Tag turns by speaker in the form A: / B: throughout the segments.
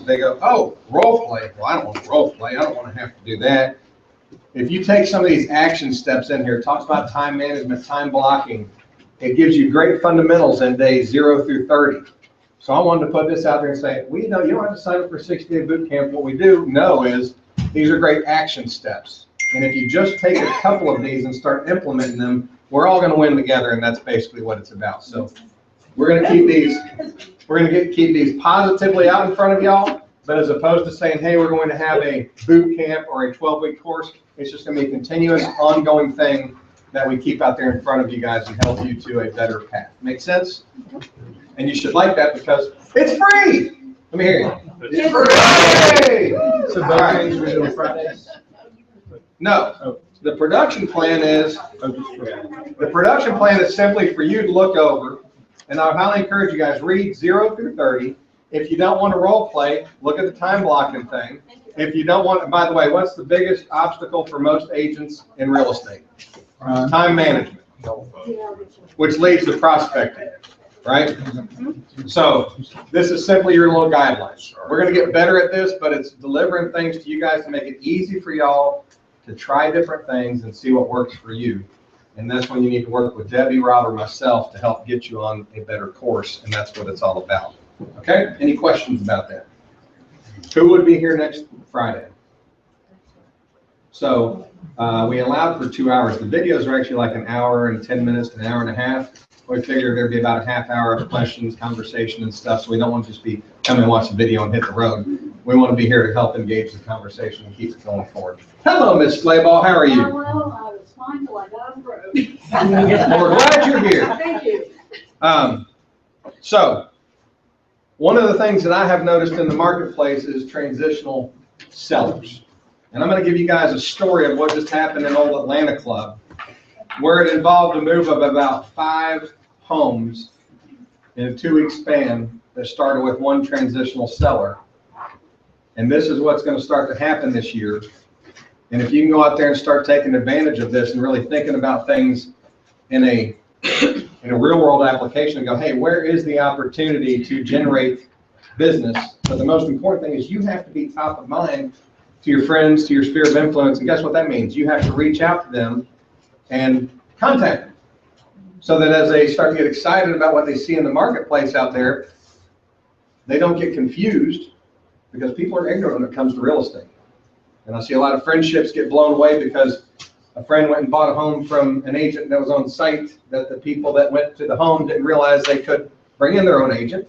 A: they go, oh, role play. Well, I don't want to role play. I don't want to have to do that. If you take some of these action steps in here, it talks about time management, time blocking. It gives you great fundamentals in days 0 through 30. So I wanted to put this out there and say, you don't have to sign up for a 60-day boot camp. What we do know is these are great action steps. And if you just take a couple of these and start implementing them, we're all going to win together, and that's basically what it's about. So we're going to keep these positively out in front of y'all, but as opposed to saying, hey, we're going to have a boot camp or a 12-week course, it's just going to be a continuous, ongoing thing that we keep out there in front of you guys and help you to a better path. Make sense? And you should like that because it's free. Let me hear you. It's free. So both things we do on Fridays? No. The production plan is simply for you to look over, and I highly encourage you guys, read 0 through 30. If you don't want to role play, look at the time blocking thing. If you don't want, by the way, what's the biggest obstacle for most agents in real estate? Time management, which leads to prospecting, right? So this is simply your little guidelines. We're going to get better at this, but it's delivering things to you guys to make it easy for y'all to try different things and see what works for you. And that's when you need to work with Debbie, Rob, or myself to help get you on a better course, and that's what it's all about. Okay? Any questions about that? Who would be here next Friday? So we allowed for 2 hours. The videos are actually like an hour and 10 minutes to an hour and a half. We figured there'd be about a half hour of questions, conversation, and stuff. So we don't want to just be come and watch the video and hit the road. We want to be here to help engage the conversation and keep it going forward. Hello, Miss Slayball. How are you?
B: Hello. I was fine till I got on the road.
A: Well, we're glad you're here.
B: Thank you.
A: So one of the things that I have noticed in the marketplace is transitional sellers. And I'm going to give you guys a story of what just happened in Old Atlanta Club, where it involved a move of about 5 homes in a 2-week span that started with one transitional seller. And this is what's going to start to happen this year. And if you can go out there and start taking advantage of this and really thinking about things in a real world application and go, hey, where is the opportunity to generate business? But the most important thing is you have to be top of mind to your friends, to your sphere of influence. And guess what that means? You have to reach out to them and contact them so that as they start to get excited about what they see in the marketplace out there, they don't get confused, because people are ignorant when it comes to real estate. And I see a lot of friendships get blown away because a friend went and bought a home from an agent that was on site that the people that went to the home didn't realize they could bring in their own agent.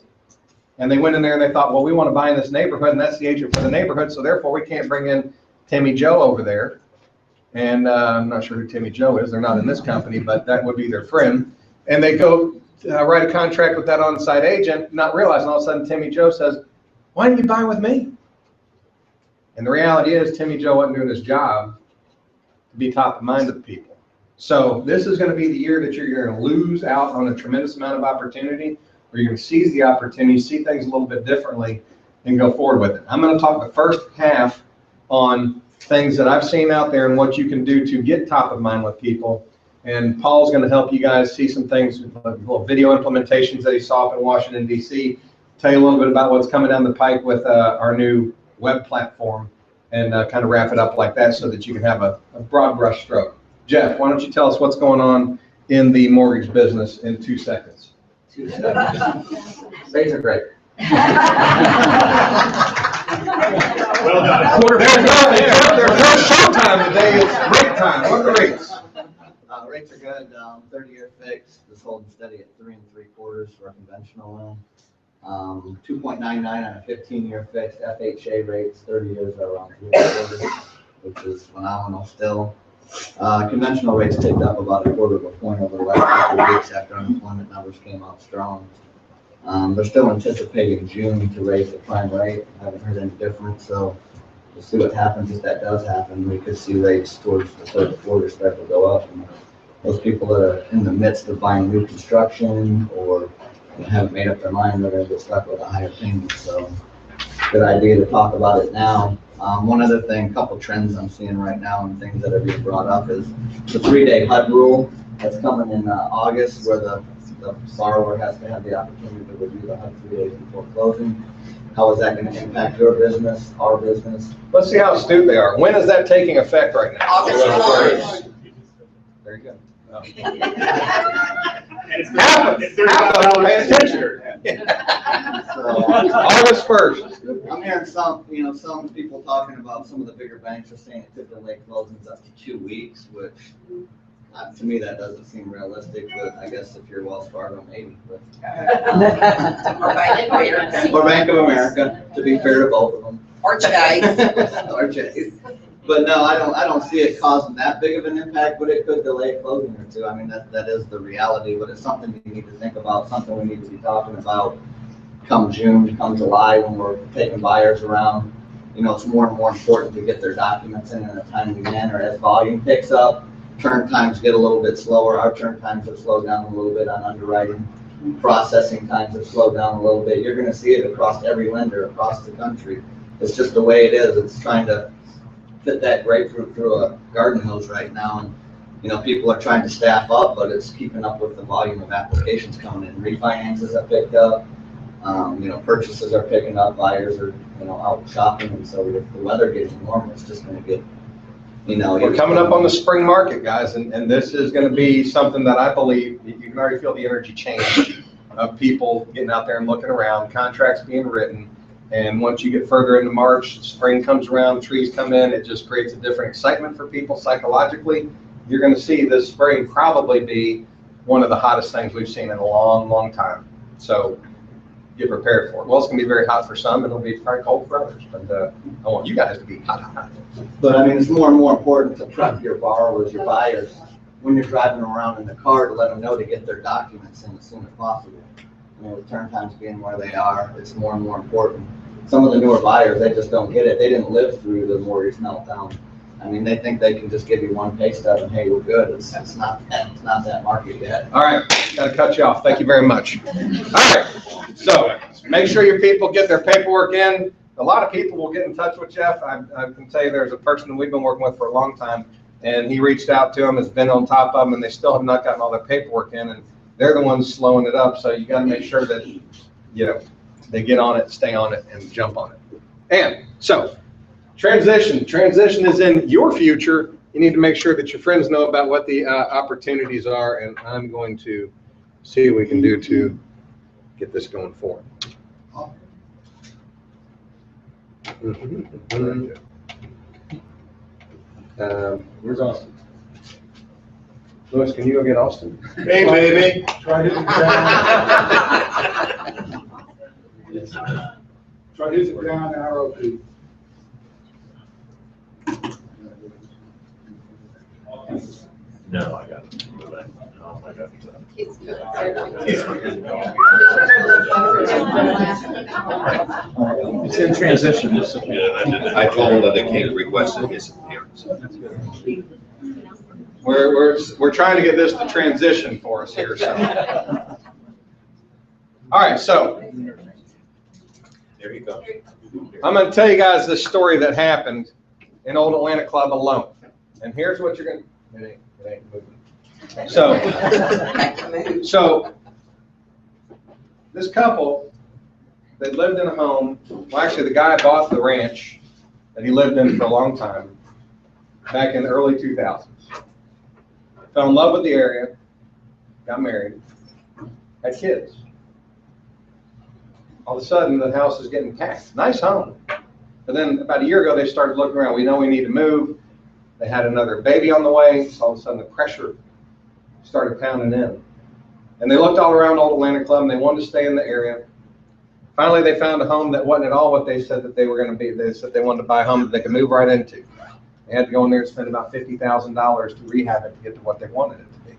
A: And they went in there and they thought, well, we want to buy in this neighborhood, and that's the agent for the neighborhood, so therefore we can't bring in Timmy Joe over there. And I'm not sure who Timmy Joe is. They're not in this company, but that would be their friend. And they go write a contract with that on-site agent, not realizing all of a sudden Timmy Joe says, why didn't you buy with me? And the reality is Timmy Joe wasn't doing his job to be top of mind of people. So this is going to be the year that you're going to lose out on a tremendous amount of opportunity, or you're going to seize the opportunity, see things a little bit differently, and go forward with it. I'm going to talk the first half on things that I've seen out there and what you can do to get top of mind with people. And Paul's going to help you guys see some things, little video implementations that he saw up in Washington, D.C., tell you a little bit about what's coming down the pike with our new web platform, and kind of wrap it up like that so that you can have a broad brush stroke. Jeff, why don't you tell us what's going on in the mortgage business in 2 seconds?
C: 2 seconds. Rates are great.
D: Well done.
A: There's no showtime today. It's break time. What are the rates?
C: Rates are good. 30-year fixed. This holding steady at 3 3/4 for a conventional loan. 2.99 on a 15-year fixed. FHA rates 30 years are around 3 1/4, which is phenomenal still. Conventional rates ticked up about 1/4 point over the last couple of weeks after unemployment numbers came out strong. They're still anticipating June to raise the prime rate. I haven't heard any difference, so we'll see what happens. If that does happen, we could see rates towards the 3rd quarter start to go up. And those people that are in the midst of buying new construction or haven't made up their mind, they're going to get stuck with a higher payment. So good idea to talk about it now. One other thing, a couple trends I'm seeing right now and things that are being brought up is the 3-day HUD rule that's coming in August, where the borrower has to have the opportunity to review the HUD 3 days before closing. How is that going to impact your business, our business?
A: Let's see how astute they are. When is that taking effect right now?
E: August 1st.
A: Very good.
D: And it's $35
A: Pay attention.
C: So,
A: August 1st.
C: I'm hearing some people talking about some of the bigger banks are saying it could delay closings up to 2 weeks, which to me that doesn't seem realistic, but I guess if you're Wells Fargo, maybe. But,
E: Or Bank of America.
C: or Bank of America, to be fair to both of them.
E: Or Chase.
C: Or Chase. But no, I don't see it causing that big of an impact, but it could delay a closing or two. I mean, that is the reality, but it's something we need to think about, something we need to be talking about come June, come July, when we're taking buyers around. It's more and more important to get their documents in a timely manner as volume picks up. Turn times get a little bit slower. Our turn times have slowed down a little bit on underwriting. Processing times have slowed down a little bit. You're going to see it across every lender across the country. It's just the way it is. It's trying to fit that grapefruit through a garden hose right now, and people are trying to staff up, but it's keeping up with the volume of applications coming in. Refinances have picked up. Purchases are picking up. Buyers are out shopping, and so if the weather gets warm, it's just going to get.
A: We're coming up on the spring market, guys, and this is going to be something that I believe you can already feel the energy change of people getting out there and looking around, contracts being written. And once you get further into March, spring comes around, trees come in, it just creates a different excitement for people psychologically. You're going to see this spring probably be one of the hottest things we've seen in a long, long time. So get prepared for it. Well, it's going to be very hot for some, and it'll be very cold for others. But I want you guys to be hot.
C: But I mean, it's more and more important to prep your borrowers, your buyers, when you're driving around in the car, to let them know to get their documents in as soon as possible. With turn times being where they are, it's more and more important. Some of the newer buyers, they just don't get it. They didn't live through the mortgage meltdown. I mean, they think they can just give you one pay stub and hey, we're good. It's not that market yet.
A: All right, got to cut you off. Thank you very much. All right, so make sure your people get their paperwork in. A lot of people will get in touch with Jeff. I can tell you there's a person that we've been working with for a long time, and he reached out to them, has been on top of them, and they still have not gotten all their paperwork in, and they're the ones slowing it up. So you got to make sure that they get on it, stay on it, and jump on it. And so transition is in your future. You need to make sure that your friends know about what the opportunities are, and I'm going to see what we can do to get this going forward. Where's Austin? Louis, can you go get Austin?
D: Hey, baby.
F: Try his it down, arrow key.
D: No, I got it. No, I got it.
F: It's in transition.
G: I told him that they can't request his appearance.
A: We're trying to get this to transition for us here. So. All right, so
G: There you go.
A: I'm going to tell you guys the story that happened in Old Atlanta Club alone. And here's what you're going to. It ain't moving. So this couple, they lived in a home. Well, actually, the guy bought the ranch that he lived in for a long time back in the early 2000s. Fell in love with the area, got married, had kids. All of a sudden, the house is getting taxed. Nice home. But then about a year ago, they started looking around. We know we need to move. They had another baby on the way. So all of a sudden, the pressure started pounding in. And they looked all around Old Atlanta Club, and they wanted to stay in the area. Finally, they found a home that wasn't at all what they said that they were going to be. They said they wanted to buy a home that they could move right into. They had to go in there and spend about $50,000 to rehab it to get to what they wanted it to be.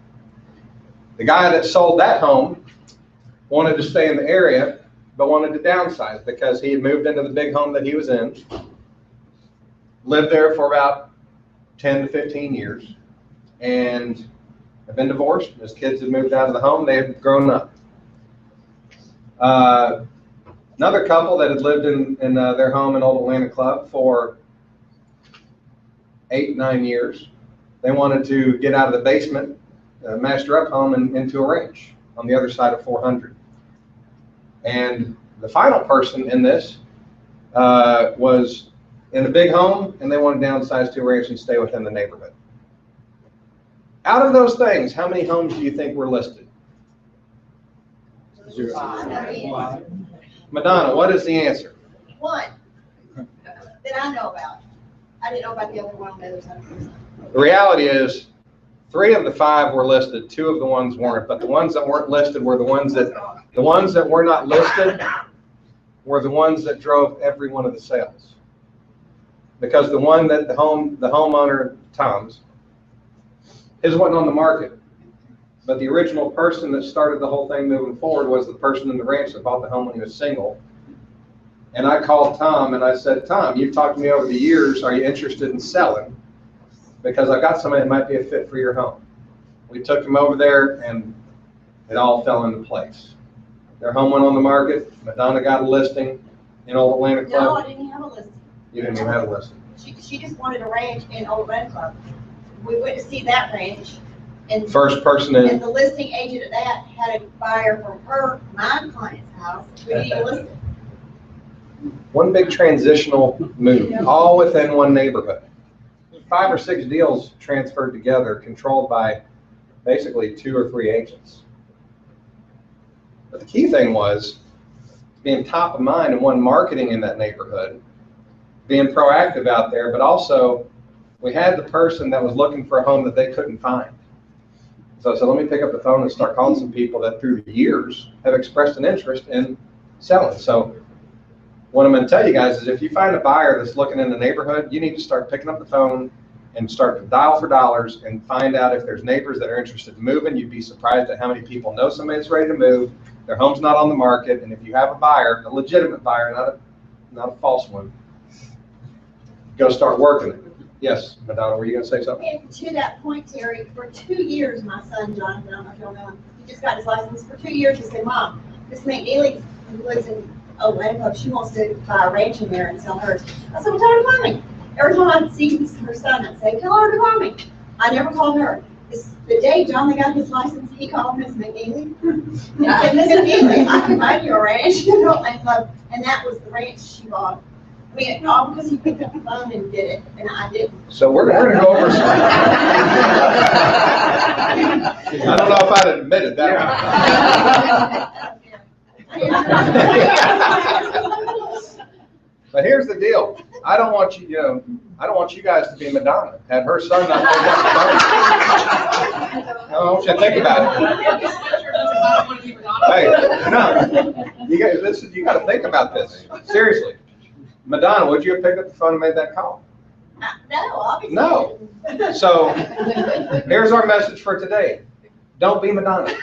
A: The guy that sold that home wanted to stay in the area, but wanted to downsize because he had moved into the big home that he was in, lived there for about 10 to 15 years, and had been divorced. His kids had moved out of the home. They had grown up. Another couple that had lived in their home in Old Atlanta Club for 8-9 years. They wanted to get out of the basement, master up home, and into a ranch on the other side of 400. And the final person in this was in a big home and they want to downsize to a ranch and stay within the neighborhood. Out of those things, how many homes do you think were listed? Madonna, what is the answer?
E: One that I know about. I didn't know about the other one on the other side.
A: The reality is 3 of the 5 were listed, 2 of the ones weren't, but the ones that weren't listed were the ones that were not listed were the ones that drove every one of the sales. Because the one that the homeowner, Tom's, his wasn't on the market. But the original person that started the whole thing moving forward was the person in the ranch that bought the home when he was single. And I called Tom and I said, Tom, you've talked to me over the years, are you interested in selling? Because I've got somebody that might be a fit for your home. We took him over there and it all fell into place. Their home went on the market, Madonna got a listing in Old Atlanta
E: No,
A: Club.
E: I didn't have a listing.
A: You didn't even have a listing.
E: She just wanted a ranch in Old Atlanta Club. We went to see that ranch, and
A: First person in.
E: the listing agent of that had a buyer from my client's house. We didn't even list it.
A: One big transitional move, all within one neighborhood. 5 or 6 deals transferred together, controlled by basically 2 or 3 agents. But the key thing was being top of mind and one, marketing in that neighborhood, being proactive out there, but also we had the person that was looking for a home that they couldn't find. So I said, let me pick up the phone and start calling some people that through the years have expressed an interest in selling. So what I'm going to tell you guys is if you find a buyer that's looking in the neighborhood, you need to start picking up the phone and start to dial for dollars and find out if there's neighbors that are interested in moving. You'd be surprised at how many people know somebody that's ready to move. Their home's not on the market. And if you have a buyer, a legitimate buyer, not a false one, go start working it. Yes, Madonna, were you going to say something?
E: And to that point, Terry, for 2 years, my son, Jonathan, I don't know if y'all know him, he just got his license. For 2 years, he said, Mom, Miss McNeely, who lives in Atlanta Club, she wants to buy a ranch in there and sell hers. I said, well, tell her to call me. Every time I see her son, I'd say, tell her to call me. I never called her. The day Jonathan got his license, he called Miss McNeely. And he said, Miss McNeely, I can buy you a ranch in Atlanta Club. And that was the ranch she bought. I mean, all because he picked up the phone and did it, and I didn't.
A: So we're going to go over some. I don't know if I'd admitted that. But here's the deal. I don't want you guys to be Madonna. Had her son not picked up the phone. I want you to think about it. Hey, no. You got to think about this. Seriously. Madonna, would you have picked up the phone and made that call?
E: No, obviously.
A: No. So here's our message for today. Don't be Madonna.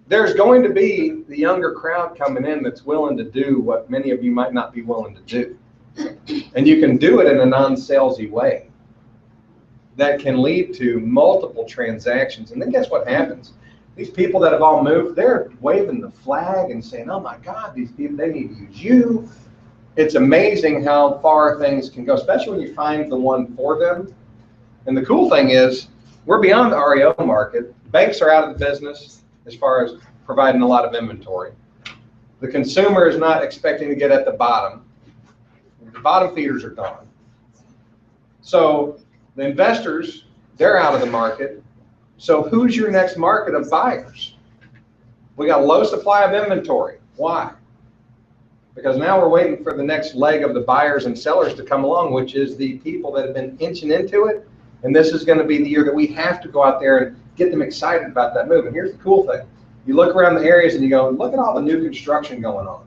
A: There's going to be the younger crowd coming in that's willing to do what many of you might not be willing to do. And you can do it in a non-salesy way that can lead to multiple transactions. And then guess what happens? These people that have all moved, they're waving the flag and saying, oh my God, these people, they need to use you. It's amazing how far things can go, especially when you find the one for them. And the cool thing is, we're beyond the REO market. Banks are out of the business as far as providing a lot of inventory. The consumer is not expecting to get at the bottom. The bottom feeders are gone. So the investors, they're out of the market. So who's your next market of buyers? We got a low supply of inventory. Why? Because now we're waiting for the next leg of the buyers and sellers to come along, which is the people that have been inching into it. And this is going to be the year that we have to go out there and get them excited about that move. And here's the cool thing. You look around the areas and you go, look at all the new construction going on.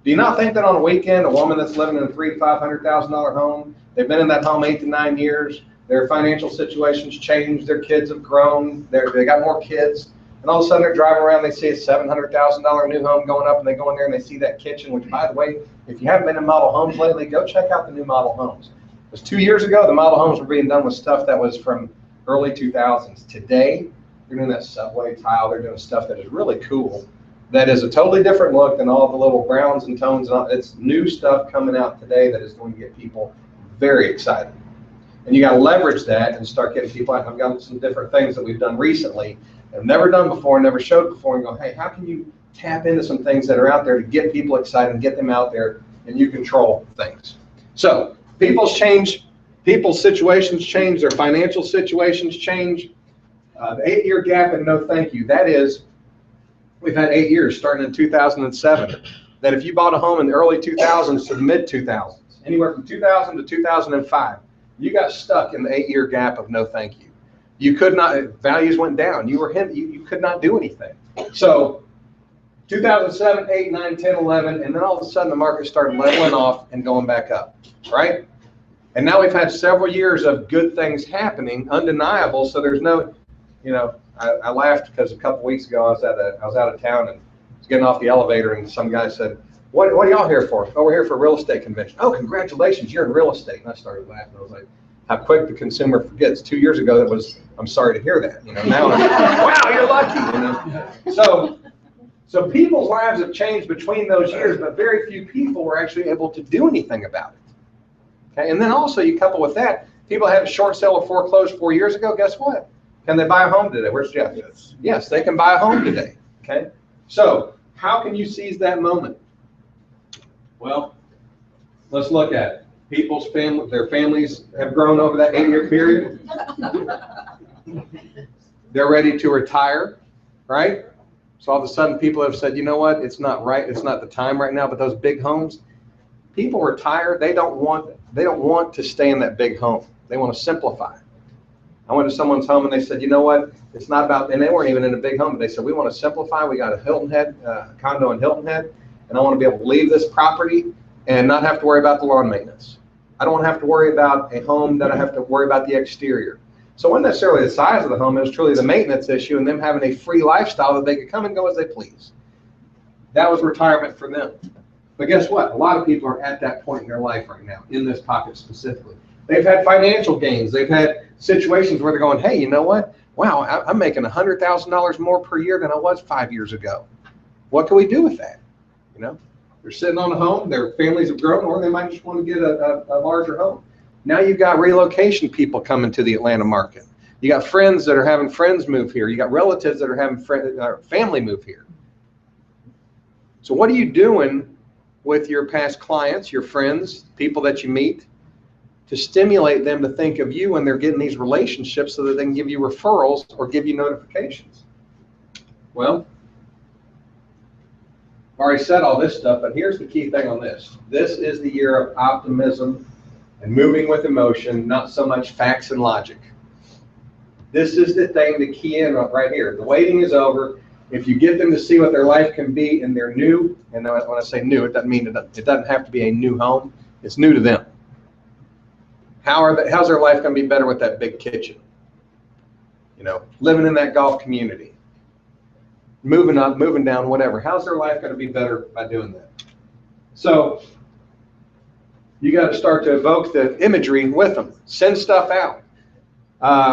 A: Do you not think that on a weekend, a woman that's living in a $300,000 to $500,000 home, they've been in that home 8 to 9 years, their financial situation's changed, their kids have grown, they got more kids, and all of a sudden they're driving around, they see a $700,000 new home going up, and they go in there and they see that kitchen, which, by the way, if you haven't been in model homes lately, go check out the new model homes. Because 2 years ago, the model homes were being done with stuff that was from early 2000s. Today, they're doing that subway tile, they're doing stuff that is really cool, that is a totally different look than all the little browns and tones. It's new stuff coming out today that is going to get people very excited. And you got to leverage that and start getting people out. I've got some different things that we've done recently that I've never done before, never showed before, and go, hey, how can you tap into some things that are out there to get people excited and get them out there, and you control things. So people's change, people's situations change, their financial situations change. The 8-year gap and no thank you, that is, we've had 8 years starting in 2007, that if you bought a home in the early 2000s to the mid 2000s, anywhere from 2000 to 2005, you got stuck in the 8-year gap of no thank you. You could not, values went down. You could not do anything. So 2007, 8, 9, 10, 11, and then all of a sudden the market started leveling off and going back up, right? And now we've had several years of good things happening, undeniable. So there's no, you know, I laughed because a couple weeks ago I was out of town and was getting off the elevator and some guy said, what are y'all here for? Oh, we're here for a real estate convention. Oh, congratulations, you're in real estate. And I started laughing. I was like, how quick the consumer forgets. 2 years ago, that was, I'm sorry to hear that. You know, now, wow, you're lucky. You know, so people's lives have changed between those years, but very few people were actually able to do anything about it. Okay, and then also you couple with that, people had a short sale or foreclosed 4 years ago. Guess what? Can they buy a home today? Where's Jeff? Yes, they can buy a home today. Okay, so how can you seize that moment? Well, let's look at it. People's family, their families have grown over that 8-year period. They're ready to retire, right? So all of a sudden people have said, you know what, it's not right, it's not the time right now, but those big homes, people retire, they don't want to stay in that big home. They want to simplify. I went to someone's home and they said, you know what, it's not about, and they weren't even in a big home, but they said, we want to simplify. We got a Hilton Head, condo in Hilton Head, and I want to be able to leave this property and not have to worry about the lawn maintenance. I don't want to have to worry about a home that I have to worry about the exterior. So it wasn't necessarily the size of the home, it was truly the maintenance issue and them having a free lifestyle that they could come and go as they please. That was retirement for them. But guess what? A lot of people are at that point in their life right now, in this pocket specifically. They've had financial gains. They've had situations where they're going, hey, you know what? Wow, I'm making $100,000 more per year than I was 5 years ago. What can we do with that? You know, they're sitting on a home, their families have grown, or they might just want to get a larger home. Now you've got relocation people coming to the Atlanta market. You got friends that are having friends move here. You got relatives that are having family move here. So what are you doing with your past clients, your friends, people that you meet, to stimulate them to think of you when they're getting these relationships so that they can give you referrals or give you notifications? Well, I've already said all this stuff, but here's the key thing on this. This is the year of optimism and moving with emotion, not so much facts and logic. This is the thing to key in right here. The waiting is over. If you get them to see what their life can be in their new, and when I say new, it doesn't mean it doesn't have to be a new home. It's new to them. How's their life going to be better with that big kitchen? You know, living in that golf community. Moving up, moving down, whatever. How's their life going to be better by doing that? So you got to start to evoke the imagery with them. Send stuff out.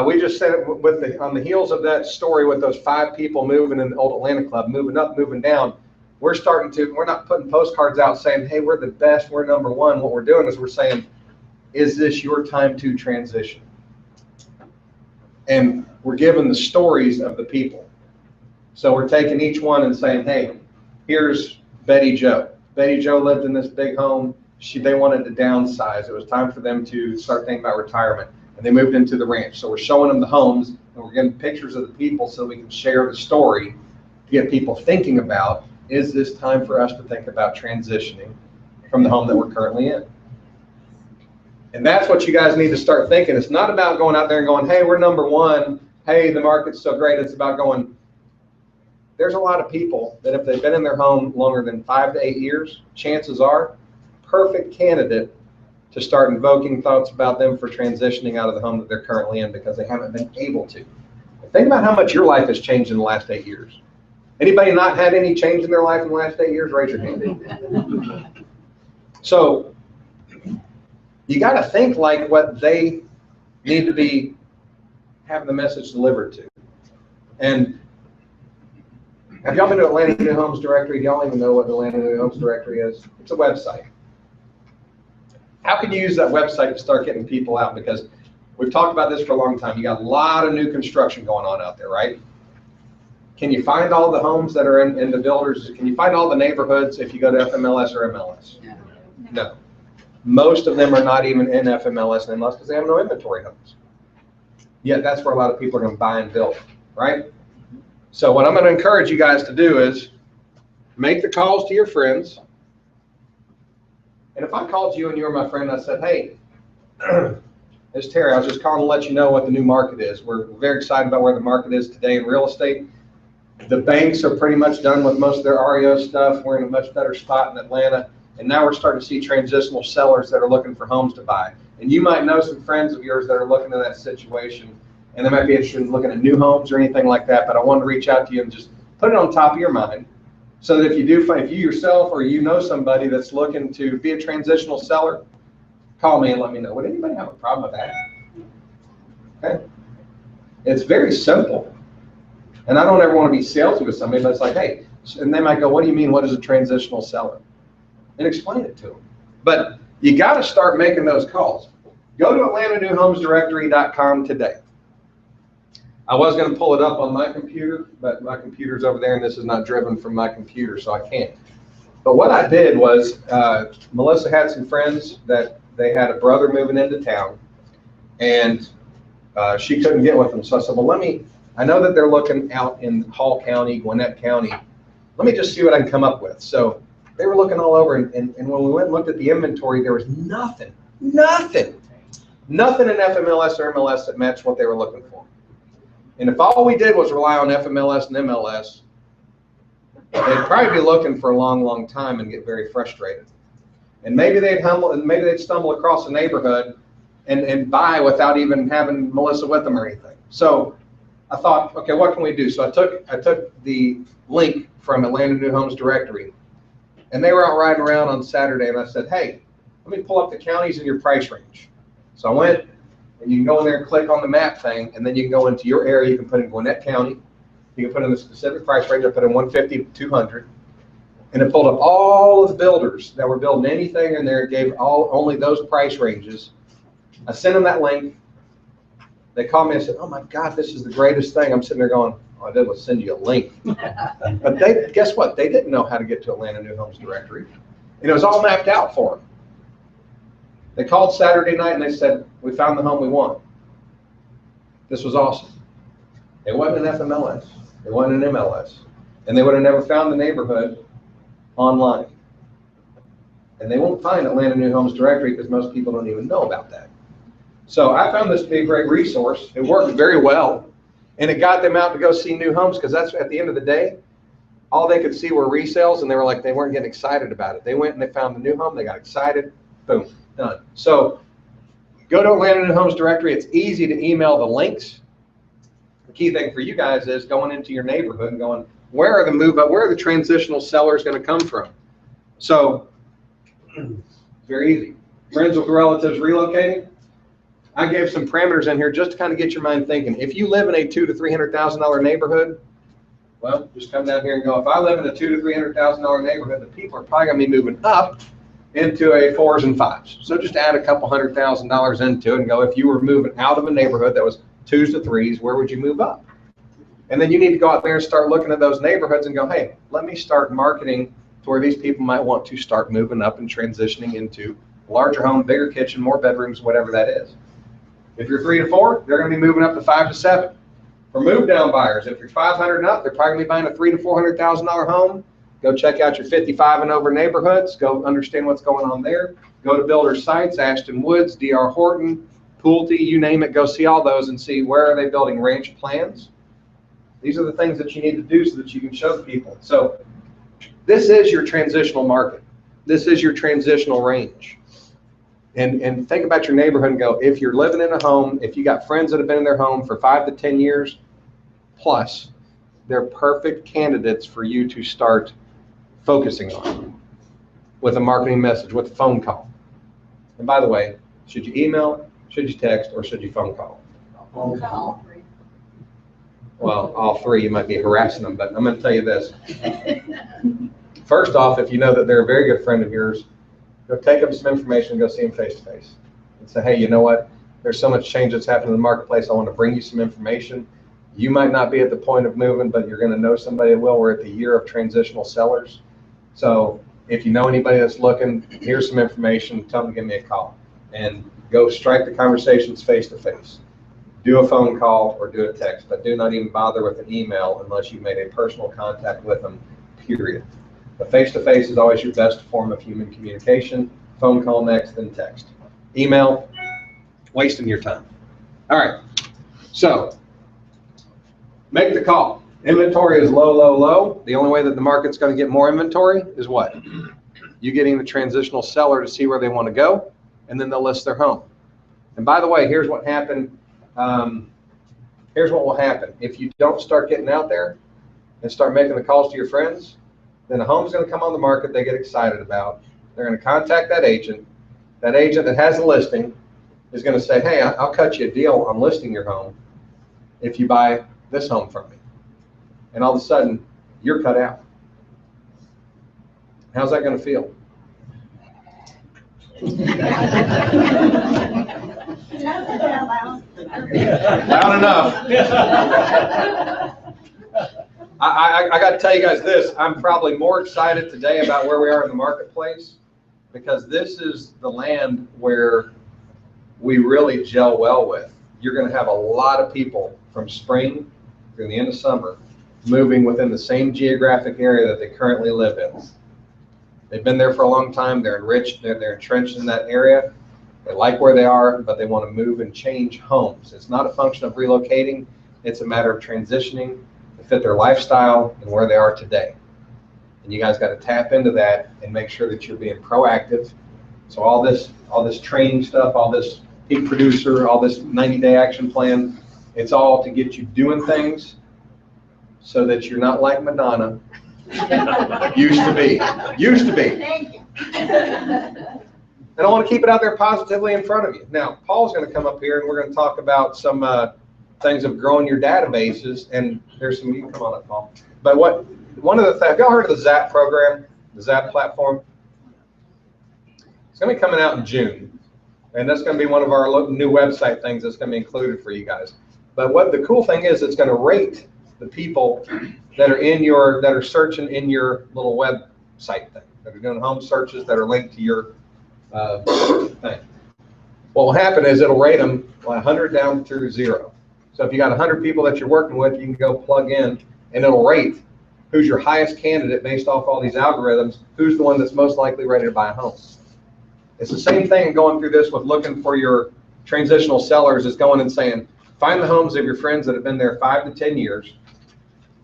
A: We just said it on the heels of that story with those 5 people moving in the old Atlanta Club, moving up, moving down. We're not putting postcards out saying, hey, we're the best, we're number one. What we're doing is we're saying, is this your time to transition? And we're giving the stories of the people. So we're taking each one and saying, hey, here's Betty Joe. Betty Joe lived in this big home. They wanted to downsize. It was time for them to start thinking about retirement. And they moved into the ranch. So we're showing them the homes and we're getting pictures of the people so we can share the story to get people thinking about, is this time for us to think about transitioning from the home that we're currently in? And that's what you guys need to start thinking. It's not about going out there and going, hey, we're number one. Hey, the market's so great. It's about going, there's a lot of people that if they've been in their home longer than 5 to 8 years, chances are perfect candidate to start invoking thoughts about them for transitioning out of the home that they're currently in because they haven't been able to. Think about how much your life has changed in the last 8 years. Anybody not had any change in their life in the last 8 years? Raise your hand. So you got to think like what they need to be having the message delivered to. And have y'all been to Atlanta New Homes Directory? Do y'all even know what the Atlanta New Homes Directory is? It's a website. How can you use that website to start getting people out? Because we've talked about this for a long time. You got a lot of new construction going on out there, right? Can you find all the homes that are in the builders? Can you find all the neighborhoods if you go to FMLS or MLS? No. Most of them are not even in FMLS and MLS because they have no inventory homes. Yet that's where a lot of people are going to buy and build, right? So what I'm going to encourage you guys to do is make the calls to your friends. And if I called you and you were my friend, I said, hey, it's Terry, I was just calling to let you know what the new market is. We're very excited about where the market is today in real estate. The banks are pretty much done with most of their REO stuff. We're in a much better spot in Atlanta. And now we're starting to see transitional sellers that are looking for homes to buy. And you might know some friends of yours that are looking at that situation, and they might be interested in looking at new homes or anything like that. But I wanted to reach out to you and just put it on top of your mind, so that if you yourself or you know somebody that's looking to be a transitional seller, call me and let me know. Would anybody have a problem with that? Okay. It's very simple. And I don't ever want to be salesy with somebody, but it's like, hey, and they might go, what do you mean? What is a transitional seller? And explain it to them. But you got to start making those calls. Go to AtlantaNewHomesDirectory.com today. I was going to pull it up on my computer, but my computer's over there and this is not driven from my computer, so I can't. But what I did was, Melissa had some friends that they had a brother moving into town, and she couldn't get with them. So I said, well, I know that they're looking out in Hall County, Gwinnett County. Let me just see what I can come up with. So they were looking all over, and when we went and looked at the inventory, there was nothing in FMLS or MLS that matched what they were looking for. And if all we did was rely on FMLS and MLS, they'd probably be looking for a long, long time and get very frustrated. And maybe they'd stumble across a neighborhood and buy without even having Melissa with them or anything. So I thought, okay, what can we do? So I took the link from Atlanta New Homes Directory, and they were out riding around on Saturday, and I said, hey, let me pull up the counties in your price range. So I went, and you can go in there and click on the map thing, and then you can go into your area. You can put in Gwinnett County. You can put in the specific price range. I put in 150 to 200. And it pulled up all of the builders that were building anything in there. It gave only those price ranges. I sent them that link. They called me and said, oh my God, this is the greatest thing. I'm sitting there going, all I did was send you a link. But guess what? They didn't know how to get to Atlanta New Homes Directory. And it was all mapped out for them. They called Saturday night and they said, we found the home we want. This was awesome. It wasn't an FMLS. It wasn't an MLS. And they would have never found the neighborhood online. And they won't find Atlanta New Homes Directory because most people don't even know about that. So I found this to be a great resource. It worked very well. And it got them out to go see new homes, because that's, at the end of the day, all they could see were resales, and they were like, they weren't getting excited about it. They went and they found the new home, they got excited, boom, done. So go to Atlanta New Homes Directory. It's easy to email the links. The key thing for you guys is going into your neighborhood and going, where are the transitional sellers going to come from? So very easy. Friends with relatives relocating. I gave some parameters in here just to kind of get your mind thinking. If you live in a $200,000 to $300,000 neighborhood, well, just come down here and go, if I live in a $200,000 to $300,000 neighborhood, the people are probably going to be moving up into a 4s and 5s. So just add a couple $100,000 into it and go, if you were moving out of a neighborhood that was 2s to 3s, where would you move up? And then you need to go out there and start looking at those neighborhoods and go, hey, let me start marketing to where these people might want to start moving up and transitioning into a larger home, bigger kitchen, more bedrooms, whatever that is. If you're 3 to 4, they're going to be moving up to 5 to 7. For move down buyers, if you're 500 and up, they're probably going to be buying a $300,000 to $400,000 home. Go check out your 55 and over neighborhoods. Go understand what's going on there. Go to builder sites, Ashton Woods, D.R. Horton, Pulte, you name it. Go see all those and see where are they building ranch plans. These are the things that you need to do so that you can show people. So this is your transitional market. This is your transitional range. And think about your neighborhood and go, if you're living in a home, if you got friends that have been in their home for 5 to 10 years plus, they're perfect candidates for you to start focusing on with a marketing message, with a phone call. And by the way, should you email, should you text, or should you phone call?
C: Phone call.
A: Well, all three, you might be harassing them, but I'm going to tell you this. First off, if you know that they're a very good friend of yours, go take them some information and go see them face to face and say, hey, you know what? There's so much change that's happening in the marketplace. I want to bring you some information. You might not be at the point of moving, but you're gonna know somebody that will. We're at the year of transitional sellers. So if you know anybody that's looking, here's some information, tell them to give me a call. And go strike the conversations face to face. Do a phone call or do a text, but do not even bother with an email unless you've made a personal contact with them, period. But face to face is always your best form of human communication. Phone call next, then text. Email, wasting your time. All right, so make the call. Inventory is low, low, low. The only way that the market's going to get more inventory is what? You getting the transitional seller to see where they want to go, and then they'll list their home. And by the way, here's what happened. Here's what will happen. If you don't start getting out there and start making the calls to your friends, then a home's going to come on the market they get excited about. They're going to contact that agent. That agent that has the listing is going to say, hey, I'll cut you a deal on listing your home if you buy this home from me. And all of a sudden, you're cut out. How's that going to feel? Loud enough. I got to tell you guys this. I'm probably more excited today about where we are in the marketplace because this is the land where we really gel well with. You're going to have a lot of people from spring through the end of summer moving within the same geographic area that they currently live in. They've been there for a long time. They're enriched. They're entrenched in that area. They like where they are, but they want to move and change homes. It's not a function of relocating. It's a matter of transitioning to fit their lifestyle and where they are today. And you guys got to tap into that and make sure that you're being proactive. So all this training stuff, all this peak producer, all this 90-day action plan, it's all to get you doing things so that you're not like Madonna. Used to be.
E: Thank you.
A: And I want to keep it out there positively in front of you. Now, Paul's going to come up here and we're going to talk about some things of growing your databases. And there's some, you can come on up, Paul. But one of the things, have y'all heard of the ZAP program, the ZAP platform? It's going to be coming out in June. And that's going to be one of our new website things that's going to be included for you guys. But what the cool thing is, it's going to rate the people that are searching in your little website thing, that are doing home searches that are linked to your thing. What will happen is it'll rate them 100 down through 0. So if you got 100 people that you're working with, you can go plug in and it'll rate who's your highest candidate based off all these algorithms, who's the one that's most likely ready to buy a home. It's the same thing going through this with looking for your transitional sellers is going and saying, find the homes of your friends that have been there 5 to 10 years,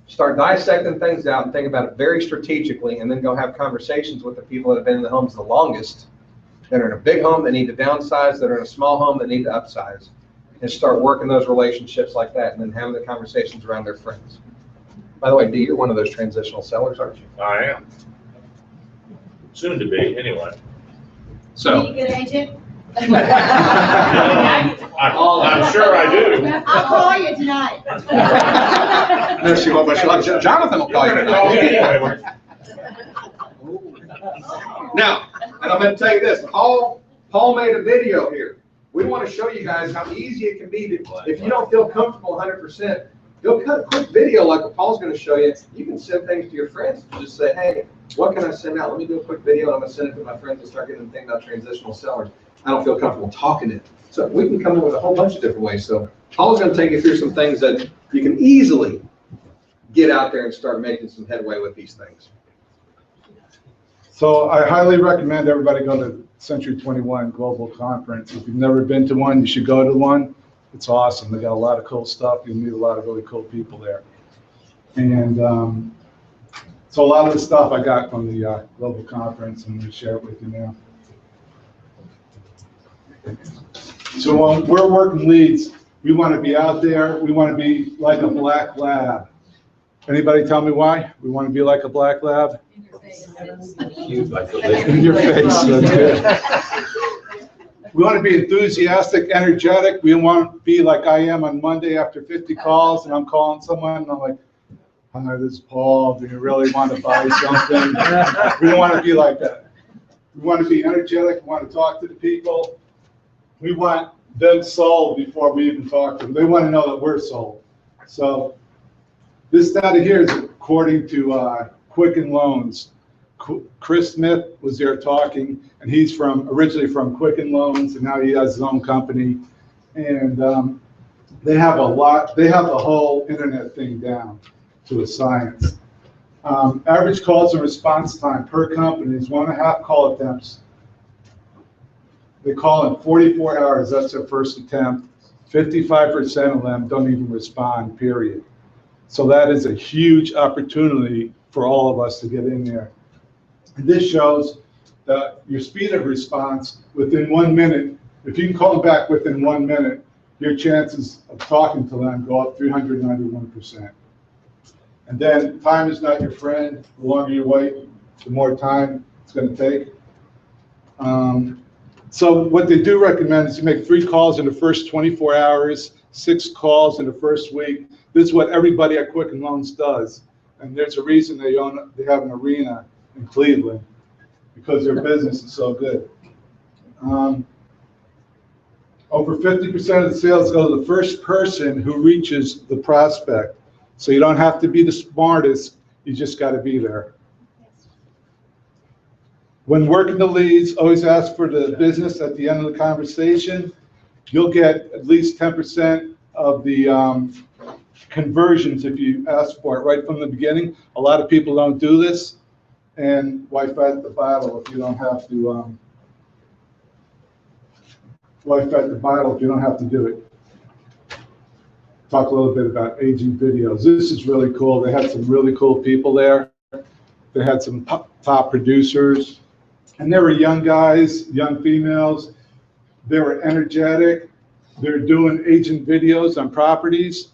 A: start dissecting things out and think about it very strategically, and then go have conversations with the people that have been in the homes the longest, that are in a big home that need to downsize, that are in a small home that need to upsize, and start working those relationships like that, and then having the conversations around their friends. By the way, Dee, you're one of those transitional sellers, aren't you?
D: I am. Soon to be, anyway.
A: So.
E: Are you a good agent?
D: I'm sure I do.
E: I'll call you tonight.
A: No, she won't, but Jonathan will call you tonight. Now, and I'm going to tell you this, Paul made a video here. We want to show you guys how easy it can be to, if you don't feel comfortable 100%, go cut a quick video like what Paul's going to show you. You can send things to your friends and just say, hey, what can I send out? Let me do a quick video and I'm going to send it to my friends and start getting them thinking about transitional sellers. I don't feel comfortable talking it. So we can come in with a whole bunch of different ways. So Paul's going to take you through some things that you can easily get out there and start making some headway with these things.
F: So I highly recommend everybody go to Century 21 Global Conference. If you've never been to one, you should go to one. It's awesome. They got a lot of cool stuff. You'll meet a lot of really cool people there. And so a lot of the stuff I got from the Global Conference, I'm going to share it with you now. So when we're working leads, we want to be out there. We want to be like a black lab. Anybody tell me why? We want to be like a black lab? In your face. That's good. We want to be enthusiastic, energetic. We want to be like I am on Monday after 50 calls, and I'm calling someone, and I'm like, hi, this is Paul. Do you really want to buy something? We don't want to be like that. We want to be energetic. We want to talk to the people. We want them sold before we even talk to them. They want to know that we're sold. So this data here is according to Quicken Loans. Chris Smith was there talking, and he's originally from Quicken Loans, and now he has his own company. And they have the whole internet thing down to a science. Average calls and response time per company is 1.5 call attempts. They call in 44 hours, that's their first attempt. 55% of them don't even respond, period. So that is a huge opportunity for all of us to get in there. And this shows that your speed of response within 1 minute, if you can call them back within 1 minute, your chances of talking to them go up 391%. And then time is not your friend. The longer you wait, the more time it's going to take. So what they do recommend is you make 3 calls in the first 24 hours, 6 calls in the first week. This is what everybody at Quicken Loans does. And there's a reason they have an arena in Cleveland, because their business is so good. Over 50% of the sales go to the first person who reaches the prospect. So you don't have to be the smartest, you just got to be there. When working the leads, always ask for the business at the end of the conversation. You'll get at least 10% of the conversions if you ask for it right from the beginning. A lot of people don't do this, and why fight the battle if you don't have to? Why fight the battle if you don't have to do it? Talk a little bit about aging videos. This is really cool. They had some really cool people there. They had some top producers, and they were young guys, young females. They were energetic. They're doing agent videos on properties,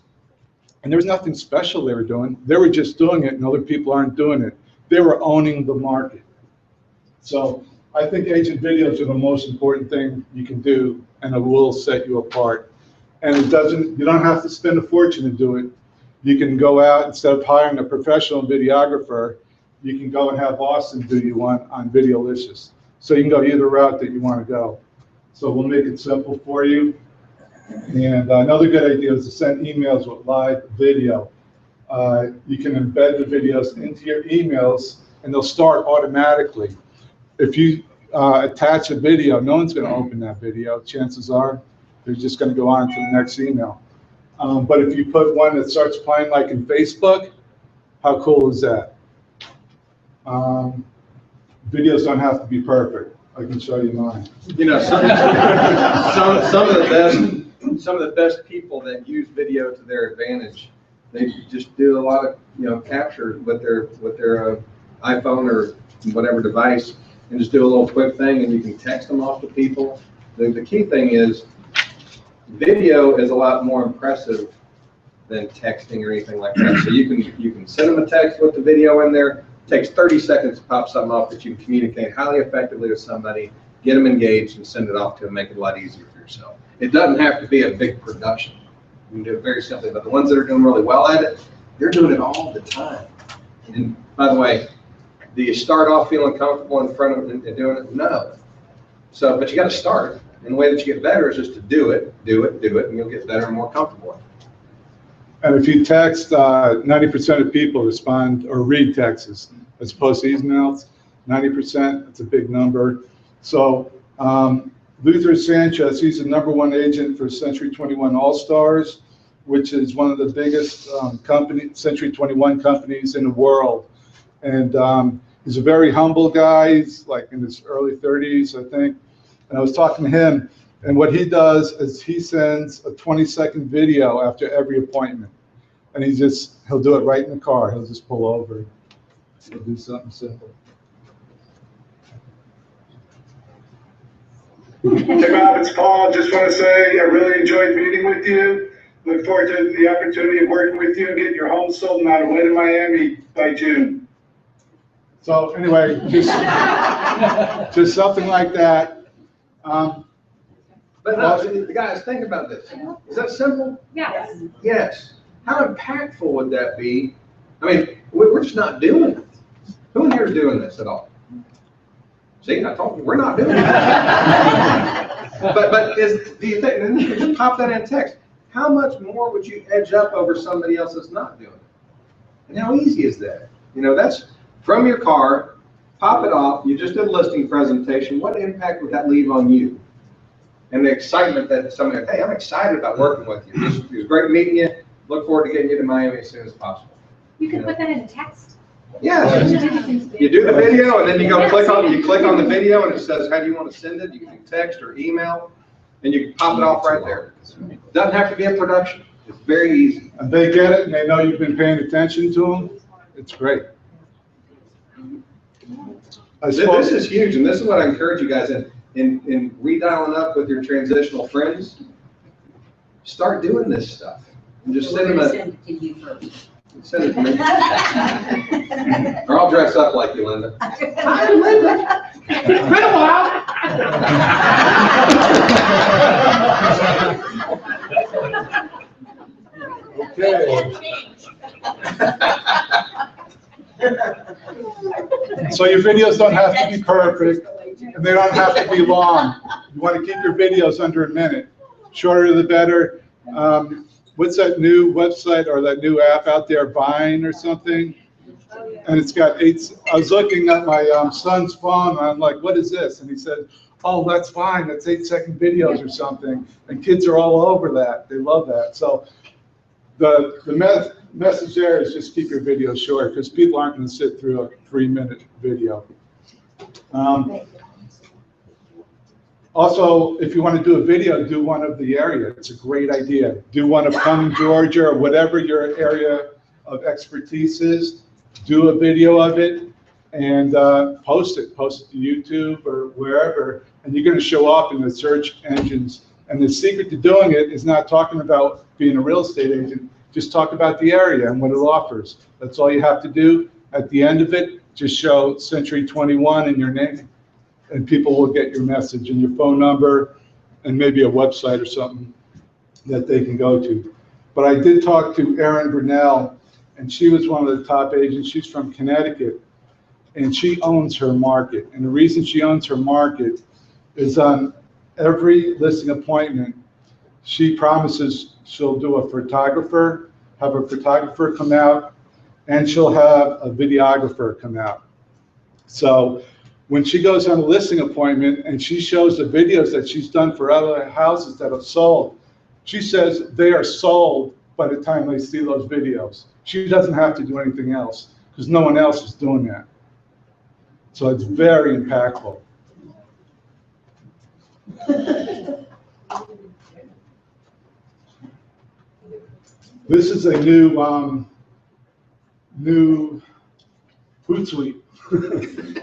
F: and there was nothing special they were doing. They were just doing it, and other people aren't doing it. They were owning the market. So I think agent videos are the most important thing you can do, and it will set you apart. And you don't have to spend a fortune to do it. You can go out, instead of hiring a professional videographer, you can go and have Austin do you one on Videolicious. So you can go either route that you want to go. So we'll make it simple for you. And another good idea is to send emails with live video. You can embed the videos into your emails, and they'll start automatically. If you attach a video, no one's going to open that video. Chances are they're just going to go on to the next email. But if you put one that starts playing like in Facebook, how cool is that? Videos don't have to be perfect. I can show you mine.
A: You know, some of the best people that use video to their advantage, they just do a lot of capture with their iPhone or whatever device, and just do a little quick thing, and you can text them off to people. The key thing is, video is a lot more impressive than texting or anything like that. So you can send them a text with the video in there. It takes 30 seconds to pop something off that you can communicate highly effectively with somebody, get them engaged, and send it off to them, make it a lot easier for yourself. It doesn't have to be a big production. You can do it very simply, but the ones that are doing really well at it, they're doing it all the time. And by the way, do you start off feeling comfortable in front of them and doing it? No. So, but you got to start. And the way that you get better is just to do it, and you'll get better and more comfortable.
F: And if you text, 90% of people respond or read texts as opposed to emails. 90%, that's a big number. So Luther Sanchez, he's the #1 agent for Century 21 All-Stars, which is one of the biggest Century 21 companies in the world. And he's a very humble guy. He's like in his early 30s, I think. And I was talking to him, and what he does is he sends a 20-second video after every appointment. And he'll do it right in the car. He'll just pull over. He'll do something simple.
H: Tim Robbins, Paul, just want to say I really enjoyed meeting with you. Look forward to the opportunity of working with you and getting your home sold and out of Win in Miami by June.
F: So anyway, just something like that.
A: But no, guys, think about this. Is that simple?
B: Yes.
A: Yes. How impactful would that be? I mean, we're just not doing it. Who in here is doing this at all? See, I told you, we're not doing it. but do you think, and you can just pop that in text. how much more would you edge up over somebody else that's not doing it? And how easy is that? You know, that's from your car, pop it off, you just did a listing presentation, what impact would that leave on you? And the excitement that somebody, hey, I'm excited about working with you. It was great meeting you. Look forward to getting you to Miami as soon as possible.
B: You can put that in a text.
A: Yeah, you do the video and then you go click on the video and it says, how do you want to send it? You can do text or email and you can pop it off right there. Doesn't have to be a production. It's very easy.
F: And they get it and they know you've been paying attention to them. It's great.
A: This is huge, and this is what I encourage you guys in redialing up with your transitional friends. Start doing this stuff and just send them
I: Send it to you first.
A: send it to me. Or I'll dress up like you, Linda.
B: Hi, Linda.
A: It's been a while.
F: So your videos don't have to be perfect, and they don't have to be long. You want to keep your videos under a minute. Shorter the better. What's that new website or that new app out there, Vine or something? And it's got I was looking at my son's phone, and I'm like, what is this? And he said, oh, that's fine. That's 8-second videos or something. And kids are all over that. They love that. So the message there is just keep your videos short, because people aren't going to sit through a 3-minute video. Also, if you want to do a video, do one of the area. It's a great idea. Do one of Cumming, Georgia, or whatever your area of expertise is. Do a video of it and post it. Post it to YouTube or wherever, and you're going to show up in the search engines. And the secret to doing it is not talking about being a real estate agent. Just talk about the area and what it offers. That's all you have to do. At the end of it, just show Century 21 in your name, and people will get your message and your phone number and maybe a website or something that they can go to. But I did talk to Erin Brunell, and she was one of the top agents. She's from Connecticut, and she owns her market. And the reason she owns her market is on every listing appointment, she promises she'll do a photographer, have a photographer come out, and she'll have a videographer come out. So when she goes on a listing appointment and she shows the videos that she's done for other houses that have sold, she says they are sold by the time they see those videos. She doesn't have to do anything else because no one else is doing that. So it's very impactful. This is a new Hootsuite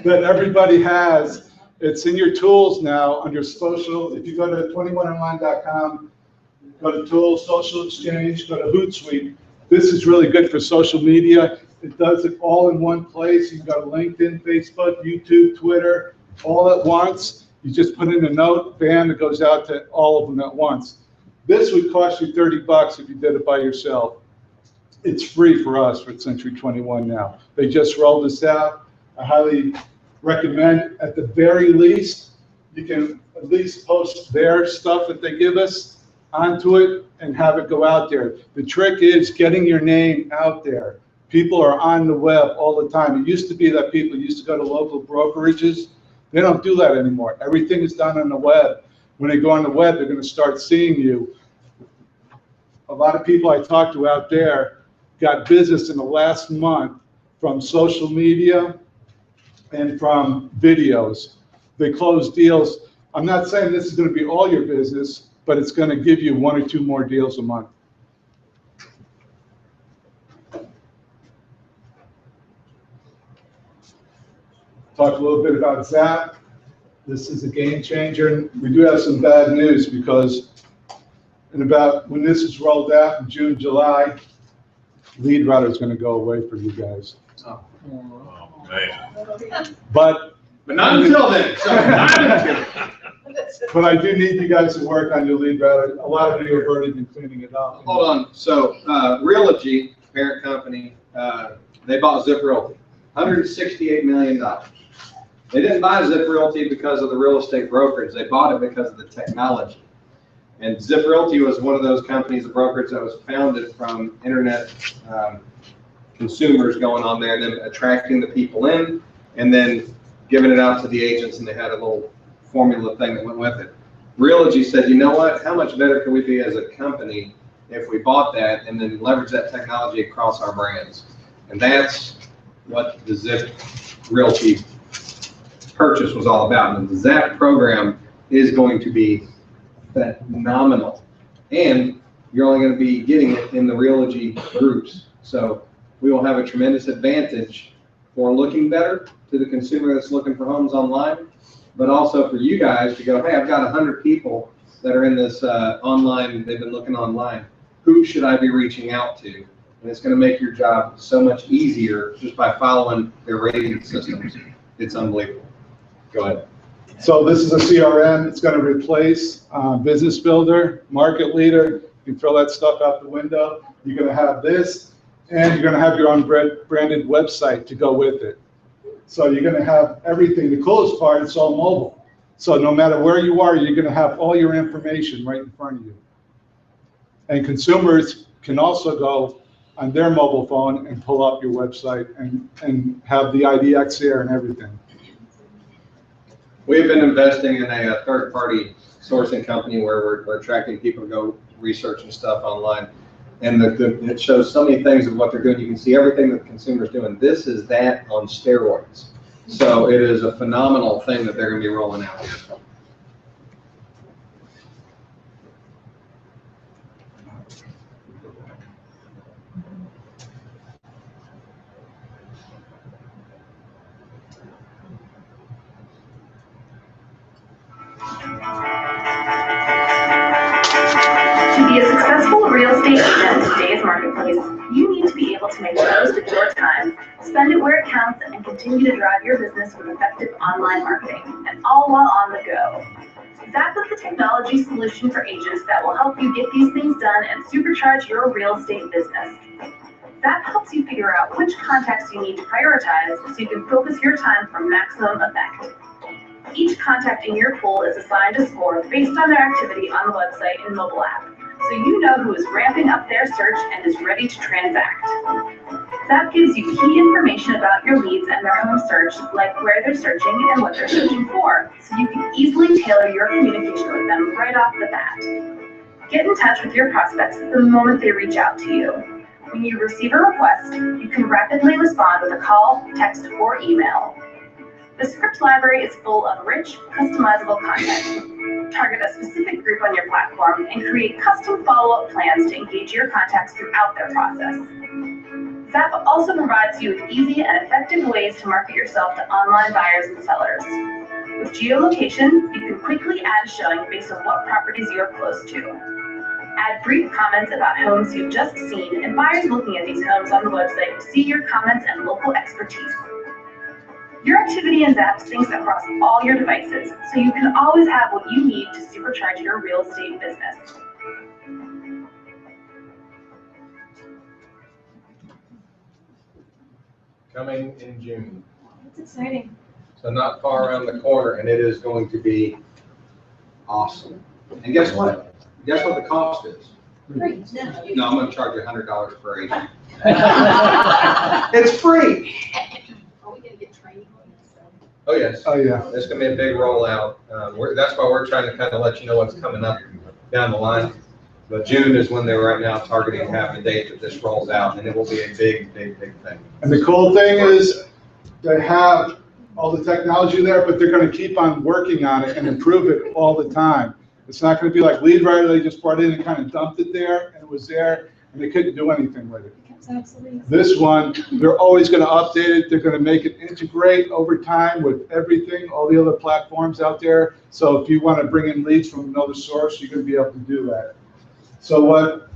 F: that everybody has. It's in your tools now under social. If you go to 21online.com, go to tools, social exchange, go to Hootsuite. This is really good for social media. It does it all in one place. You can go to LinkedIn, Facebook, YouTube, Twitter, all at once. You just put in a note, bam, it goes out to all of them at once. This would cost you $30 if you did it by yourself. It's free for us for Century 21 now. They just rolled this out. I highly recommend, at the very least, you can at least post their stuff that they give us onto it and have it go out there. The trick is getting your name out there. People are on the web all the time. It used to be that people used to go to local brokerages. They don't do that anymore. Everything is done on the web. When they go on the web, they're going to start seeing you. A lot of people I talked to out there got business in the last month from social media and from videos. They closed deals. I'm not saying this is going to be all your business, but it's going to give you 1 or 2 more deals a month. Talk a little bit about Zap. This is a game changer. We do have some bad news because when this is rolled out in June, July, Lead Router is going to go away for you guys.
D: Oh, man.
F: But
A: not until then. So not until.
F: But I do need you guys to work on your Lead Router. A lot of you have already been cleaning it up.
A: Hold on. So Realogy, parent company, they bought Zip Realty, $168 million. They didn't buy Zip Realty because of the real estate brokerage. They bought it because of the technology. And Zip Realty was one of those companies, a brokerage that was founded from internet consumers going on there and then attracting the people in and then giving it out to the agents, and they had a little formula thing that went with it. Realogy said, you know what, how much better could we be as a company if we bought that and then leverage that technology across our brands? And that's what the Zip Realty purchase was all about. And the ZAP program is going to be phenomenal. And you're only going to be getting it in the Realogy groups. So we will have a tremendous advantage for looking better to the consumer that's looking for homes online, but also for you guys to go, hey, I've got 100 people that are in this online, they've been looking online. Who should I be reaching out to? And it's going to make your job so much easier just by following their rating systems. It's unbelievable. Go ahead.
F: So this is a CRM. It's going to replace Business Builder, Market Leader. You can throw that stuff out the window. You're going to have this, and you're going to have your own branded website to go with it. So you're going to have everything. The coolest part, it's all mobile. So no matter where you are, you're going to have all your information right in front of you. And consumers can also go on their mobile phone and pull up your website and have the IDX there and everything.
A: We've been investing in a third-party sourcing company where we're attracting people to go research and stuff online. And it shows so many things of what they're doing. You can see everything that the consumer's doing. This is that on steroids. So it is a phenomenal thing that they're going to be rolling out here.
I: To be a successful real estate agent in today's marketplace, you need to be able to make the most of your time, spend it where it counts, and continue to drive your business with effective online marketing, and all while on the go. Zap is the technology solution for agents that will help you get these things done and supercharge your real estate business. Zap helps you figure out which contacts you need to prioritize so you can focus your time for maximum effect. Each contact in your pool is assigned a score based on their activity on the website and mobile app, so you know who is ramping up their search and is ready to transact. Zap gives you key information about your leads and their home search, like where they're searching and what they're searching for, so you can easily tailor your communication with them right off the bat. Get in touch with your prospects the moment they reach out to you. When you receive a request, you can rapidly respond with a call, text, or email. The script library is full of rich, customizable content. Target a specific group on your platform and create custom follow-up plans to engage your contacts throughout their process. Zap also provides you with easy and effective ways to market yourself to online buyers and sellers. With geolocation, you can quickly add a showing based on what properties you're close to. Add brief comments about homes you've just seen and buyers looking at these homes on the website will see your comments and local expertise. Your activity in Zap syncs across all your devices, so you can always have what you need to supercharge your real estate business.
A: Coming in June.
B: That's exciting.
A: So not far around the corner, and it is going to be awesome. And guess what? Guess what the cost is?
B: Great.
A: No, I'm gonna charge you $100 per agent. It's free.
B: Are we gonna get training on this stuff?
A: Oh, yes.
F: Oh, yeah.
A: It's gonna be a big rollout. That's why we're trying to kind of let you know what's coming up down the line. But June is when they're right now targeting half the date that this rolls out, and it will be a big, big, big thing.
F: And the cool thing is they have all the technology there, but they're going to keep on working on it and improve it all the time. It's not going to be like LeadWriter, they just brought in and kind of dumped it there, and it was there, and they couldn't do anything with it.
B: Absolutely.
F: This one, they're always going to update it. They're going to make it integrate over time with everything, all the other platforms out there. So if you want to bring in leads from another source, you're going to be able to do that. So what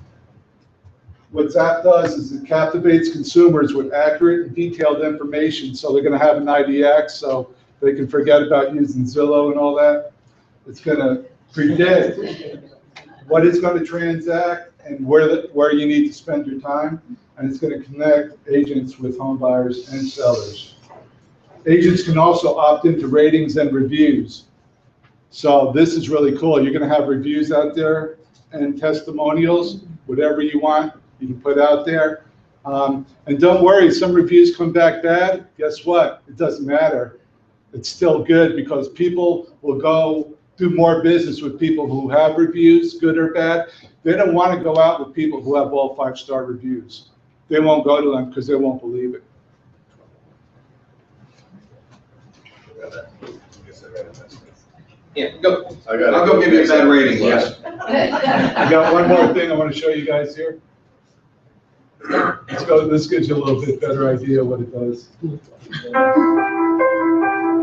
F: Zap does is it captivates consumers with accurate and detailed information. So they're going to have an IDX, so they can forget about using Zillow and all that. It's going to predict what is going to transact and where you need to spend your time. And it's going to connect agents with home buyers and sellers. Agents can also opt into ratings and reviews. So this is really cool. You're gonna have reviews out there and testimonials, whatever you want, you can put out there. And don't worry, some reviews come back bad. Guess what? It doesn't matter. It's still good because people will go do more business with people who have reviews, good or bad. They don't want to go out with people who have all 5-star reviews. They won't go to them because they won't believe it.
A: Yeah, go.
G: I got it.
A: I'll go give you a bad rating, Les.
F: I got one more thing I want to show you guys here. Let's go, this gives you a little bit better idea what it does.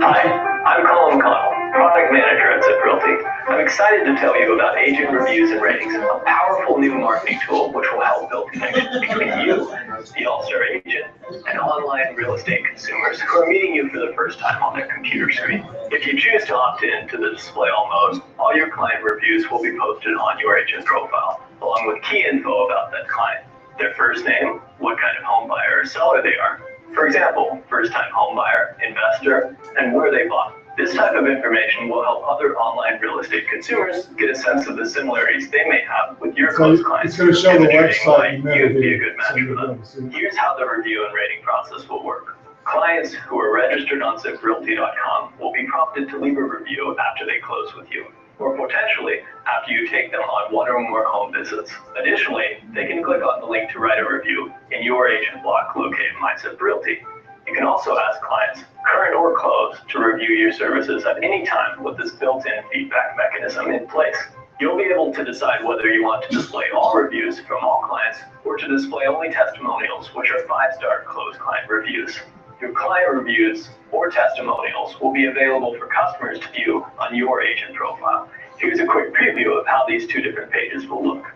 J: Hi, I'm Colin Connell, product manager at Zip Realty. I'm excited to tell you about agent reviews and ratings, a powerful new marketing tool which will help build connections between you, the All-Star agent, and online real estate consumers who are meeting you for the first time on their computer screen. If you choose to opt in to the display all mode, all your client reviews will be posted on your agent profile, along with key info about that client. Their first name, what kind of home buyer or seller they are. For example, first-time home buyer, investor, and where they bought. This type of information will help other online real estate consumers get a sense of the similarities they may have with your close clients.
F: It's going to show the
J: demonstrating
F: website
J: why
F: in there.
J: you'd be a good match for them. Here's how the review and rating process will work. Clients who are registered on ziprealty.com will be prompted to leave a review after they close with you, or potentially after you take them on one or more home visits. Additionally, they can click on the link to write a review in your agent block located in My Zip Realty. You can also ask clients, current or closed, to review your services at any time with this built-in feedback mechanism in place. You'll be able to decide whether you want to display all reviews from all clients or to display only testimonials, which are 5-star closed client reviews. Your client reviews or testimonials will be available for customers to view on your agent profile. Here's a quick preview of how these two different pages will look.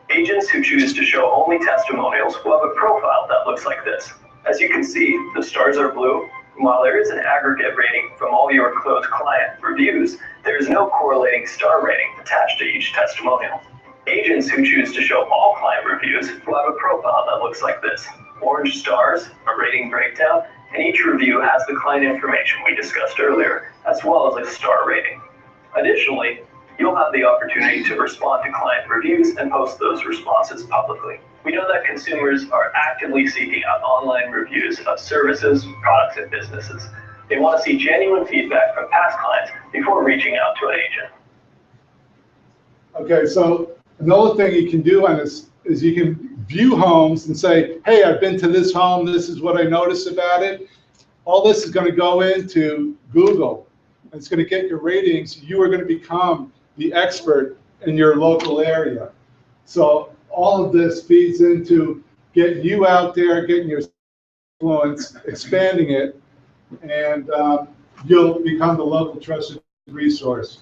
J: Agents who choose to show only testimonials will have a profile that looks like this. As you can see, the stars are blue, and while there is an aggregate rating from all your closed client reviews, there is no correlating star rating attached to each testimonial. Agents who choose to show all client reviews will have a profile that looks like this. Orange stars, a rating breakdown, and each review has the client information we discussed earlier, as well as a star rating. Additionally, you'll have the opportunity to respond to client reviews and post those responses publicly. We know that consumers are actively seeking out online reviews of services, products, and businesses. They want to see genuine feedback from past clients before reaching out to an agent.
F: Okay, so another thing you can do on this is you can view homes and say, hey, I've been to this home, this is what I noticed about it. All this is going to go into Google. It's going to get your ratings. You are going to become the expert in your local area. So all of this feeds into getting you out there, getting your influence, expanding it, and you'll become the local trusted resource.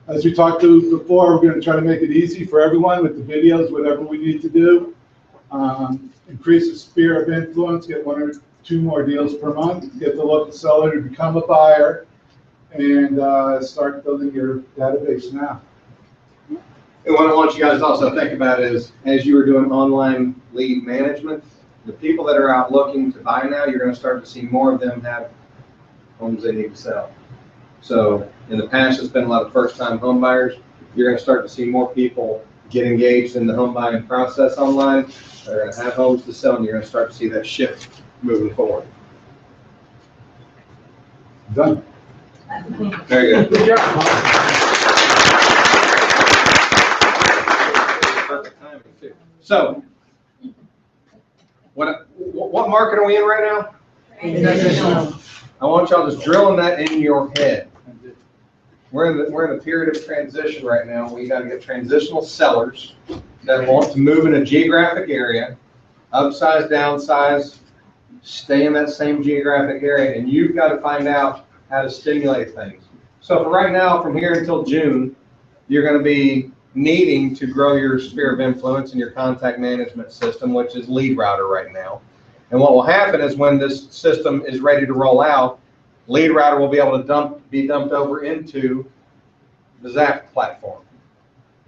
F: As we talked to before, we're going to try to make it easy for everyone with the videos, whatever we need to do. Increase the sphere of influence, get 1 or 2 more deals per month, get the local seller to become a buyer, and start building your database now.
A: And what I want you guys to also think about is, as you are doing online lead management, the people that are out looking to buy now, you're going to start to see more of them have homes they need to sell. So in the past, it's been a lot of first-time home buyers. You're going to start to see more people get engaged in the home buying process online. They're going to have homes to sell, and you're going to start to see that shift moving forward.
F: Done.
A: Very good.
F: Good job.
A: Perfect timing too. So, what market are we in right now? I want y'all just drilling that in your head. We're in a period of transition right now. We got to get transitional sellers that want to move in a geographic area, upsize, downsize, stay in that same geographic area, and you've got to find out how to stimulate things. So for right now, from here until June, you're going to be needing to grow your sphere of influence in your contact management system, which is Lead Router right now. And what will happen is when this system is ready to roll out, Lead Router will be able to be dumped over into the Zap platform.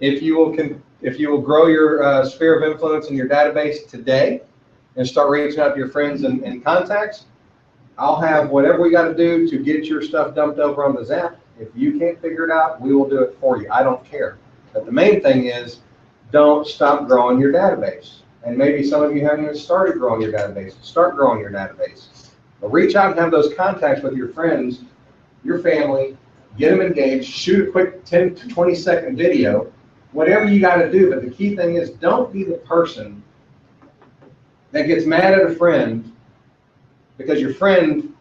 A: If you will grow your sphere of influence in your database today and start reaching out to your friends and contacts, I'll have whatever we got to do to get your stuff dumped over on the Zap. If you can't figure it out, we will do it for you. I don't care. But the main thing is, don't stop growing your database. And maybe some of you haven't even started growing your database. Start growing your database. But reach out and have those contacts with your friends, your family, get them engaged, shoot a quick 10 to 20 second video, whatever you got to do. But the key thing is, don't be the person that gets mad at a friend because your friend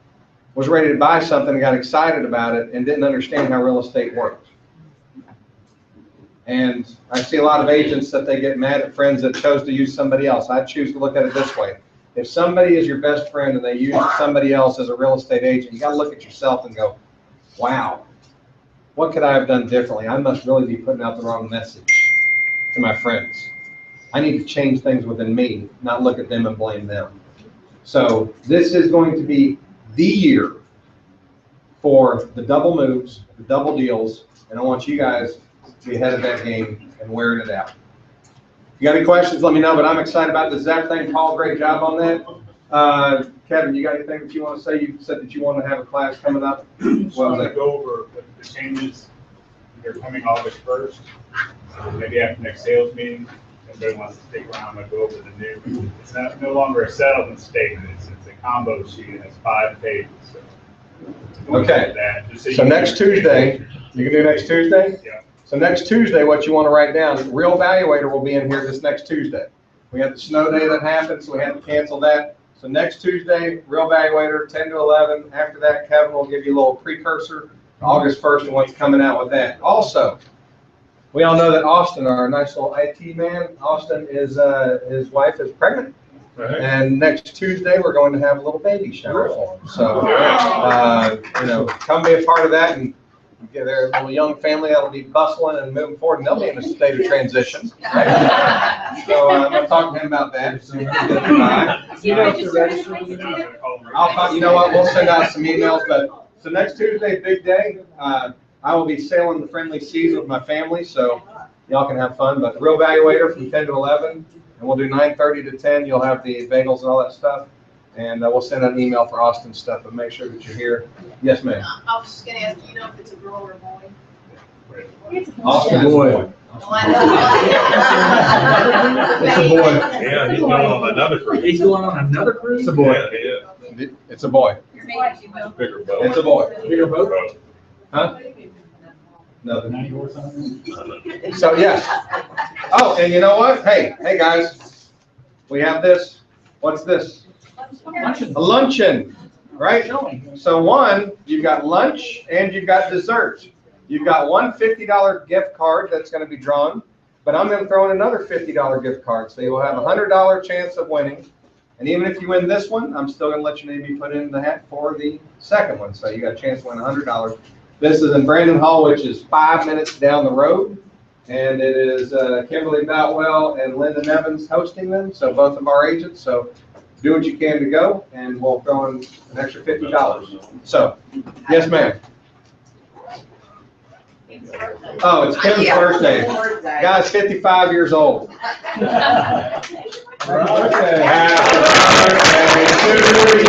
A: was ready to buy something and got excited about it and didn't understand how real estate works. And I see a lot of agents that they get mad at friends that chose to use somebody else. I choose to look at it this way. If somebody is your best friend and they use somebody else as a real estate agent, you got to look at yourself and go, wow, what could I have done differently? I must really be putting out the wrong message to my friends. I need to change things within me, not look at them and blame them. So this is going to be the year for the double moves, the double deals, and I want you guys to be ahead of that game and wearing it out. If you got any questions, let me know, but I'm excited about the Zap thing. Paul, great job on that. Kevin, you got anything that you want to say? You said that you want to have a class coming up.
K: Just want to go over the changes. They're coming August 1st. So maybe after next sales meeting, everybody wants to stick around and go over the new. It's no longer a settlement statement. It's a combo sheet. It has 5 pages. So
A: okay. So next Tuesday, you can do next Tuesday?
K: Yeah.
A: So next Tuesday, what you want to write down, Real Valuator will be in here this next Tuesday. We had the snow day that happened, so we had to cancel that. So next Tuesday, Real Valuator, 10 to 11. After that, Kevin will give you a little precursor to August 1st and what's coming out with that. Also, we all know that Austin, our nice little IT man, Austin is, his wife is pregnant. Right. And next Tuesday, we're going to have a little baby shower for him. So, you know, come be a part of that and get their little young family that'll be bustling and moving forward, and they'll be in a state of transition. Right? So I'm going to talk to him about that. So I'll talk, you know what, we'll send out some emails, but so next Tuesday, big day. I will be sailing the friendly seas with my family, so y'all can have fun. But Real Valuator from 10 to 11, and we'll do 9:30 to 10. You'll have the bagels and all that stuff. And we'll send out an email for Austin stuff, but make sure that you're here. Yes, ma'am.
B: I was just gonna ask, you know if it's a girl or a boy?
A: Austin is a boy.
D: It's a boy. Yeah, he's going on another cruise.
L: He's going on another cruise?
A: It's a boy.
D: Yeah,
A: It's a boy.
D: bigger boat.
A: It's a boy.
L: Bigger boat?
A: Huh? No. So, yes. Oh, and you know what? Hey guys, we have this. What's this? A luncheon, right? So one, you've got lunch and you've got dessert. You've got one $50 gift card that's going to be drawn, but I'm going to throw in another $50 gift card. So you'll have a $100 chance of winning. And even if you win this one, I'm still going to let you maybe put in the hat for the second one. So you got a chance to win $100. This is in Brandon Hall, which is 5 minutes down the road. And it is Kimberly Boutwell and Lyndon Evans hosting them. So both of our agents. So do what you can to go, and we'll throw in an extra $50. So, yes, ma'am. Oh, it's Kim's birthday. Guy's 55 years old. Happy birthday to you.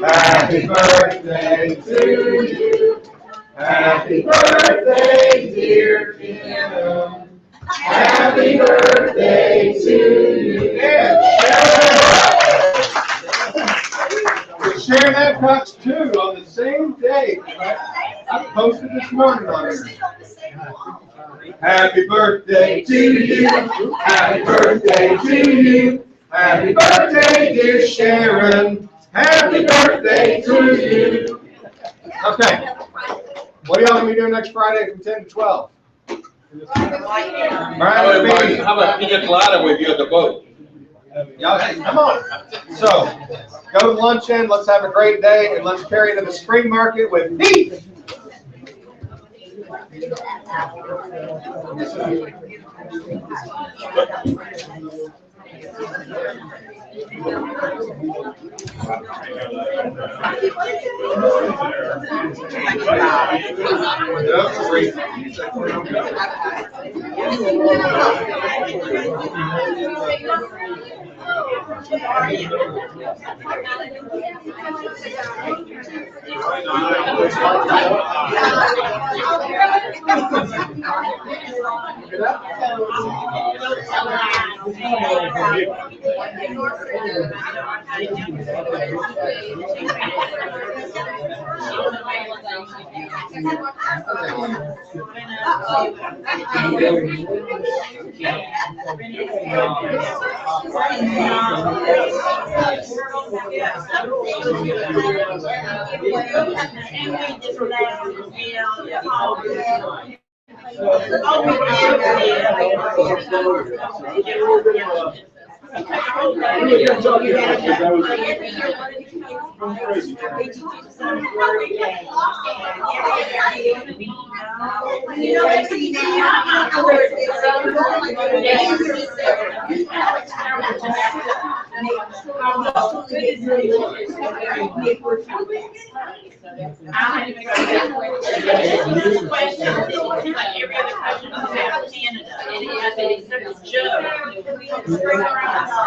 A: Happy birthday to you. Happy birthday, dear Kim. Happy birthday to you. We're sharing that box too on the same day. I posted this morning on here. Happy birthday to you. Happy birthday to you. Happy birthday, dear Sharon. Happy birthday to you. Okay. What are y'all gonna be doing next Friday from 10 to 12? Right.
G: How about pina colada with you at the boat?
A: Y'all, hey, come on. So, go to luncheon. Let's have a great day, and let's carry to the spring market with Pete.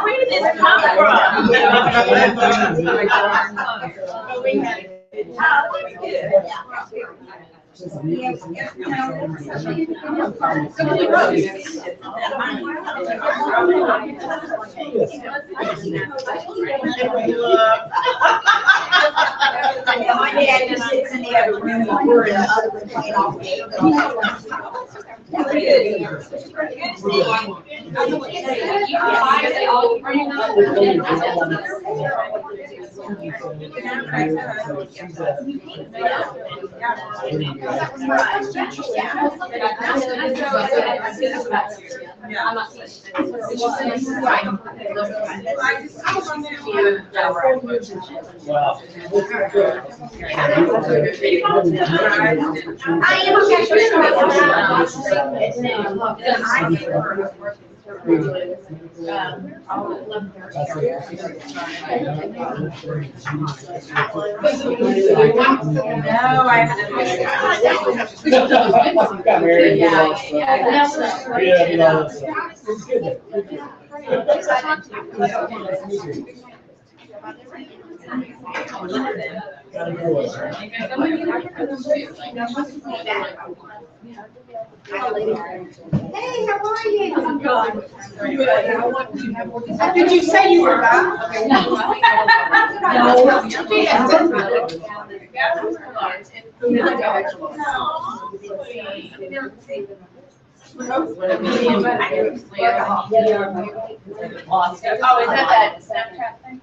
B: Where did this come
E: My dad just sits in the other room, and we're in the other room playing off Hey, how are you? I'm good. Did you say you were back?
B: Oh, is that Snapchat thing?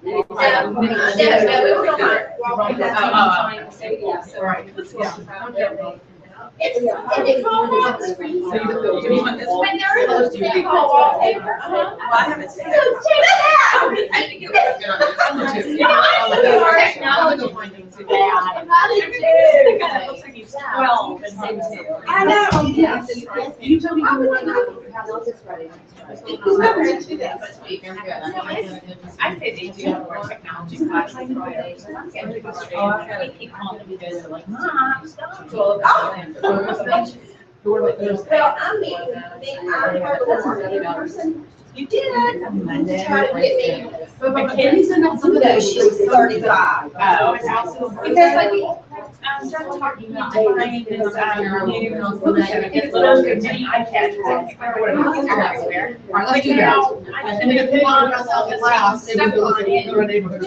E: It's all on the screen.
B: When they're supposed to be called wallpaper. I haven't seen it.
E: So check it out.
B: I think it was technology.
E: I know, yes.
B: You told me you would have all this ready. I say they do more technology classes. Keep calling me, guys are like, Mom, stop.
E: Well, I'm meeting, I'm another person. You did. Try to get me.
B: But Mackenzie's not some of
E: No,
B: those.
E: she's 35.
B: Oh. Because like, I started talking about my brain and it's out here, it's little mini iPads. Like, you know, and they put on myself and stuff on it.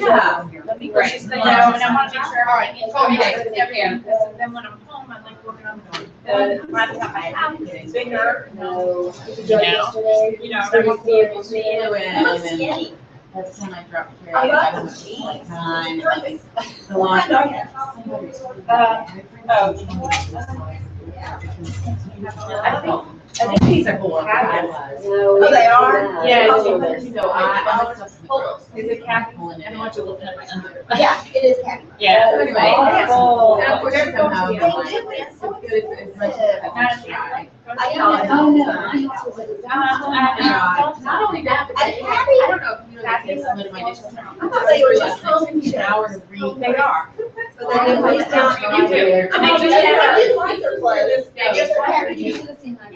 B: Yeah. Let me great. So, you know, and I want to make sure, all right, it's all day, every day. Then when I'm home, I'm like working on the laptop I have, it's bigger. No. You know, everyone's able to do it.
E: I'm skinny.
B: That's when I dropped here.
E: I love
B: don't
E: them.
B: see like
E: Time.
B: the line. I think these are cool.
E: Oh, they are?
B: Yeah.
E: Oh,
B: So is it cat? And I want you looking at my under.
E: yeah, it is happy.
B: Yeah. Anyway.
E: Oh.
B: And of course, every somehow,
E: They
B: like,
E: took it so
B: it's much as
E: I know.
B: Not only that, but
E: I'm happy.
B: I don't know if you know that they submitted my dishes.
E: I thought they were just home.
B: An hour to read.
E: They are.
B: So then they place down.
E: You do.
B: And they just
E: I did like their place.
B: They just
E: They're happy.
B: You should have seen my.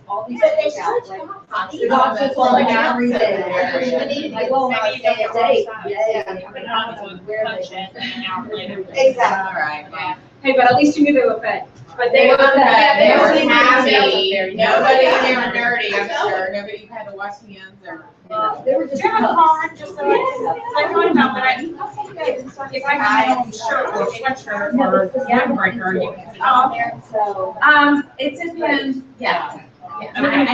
L: all these.
E: But they
L: things out,
E: should
L: like,
E: talk.
L: the doctor's like every day. Like, well, my
B: Maybe you
L: stay
B: don't
L: date,
B: know
L: yeah.
B: Put it on with a punch in and an hour later.
E: Exactly.
L: All right.
B: Yeah.
L: Hey, but at least you knew they were fed.
B: But they were
L: fed.
B: they were
L: They were
B: happy.
L: happy.
B: Nobody in there dirty, I'm sure. Nobody had to wash hands or.
L: They were just.
B: Do you have a
L: pups.
B: card just so I thought about that. If I had a shirt or sweatshirt or a breaker, you can put it on there.
L: So.
B: It depends, yeah.
L: Yeah.
B: I can,
L: I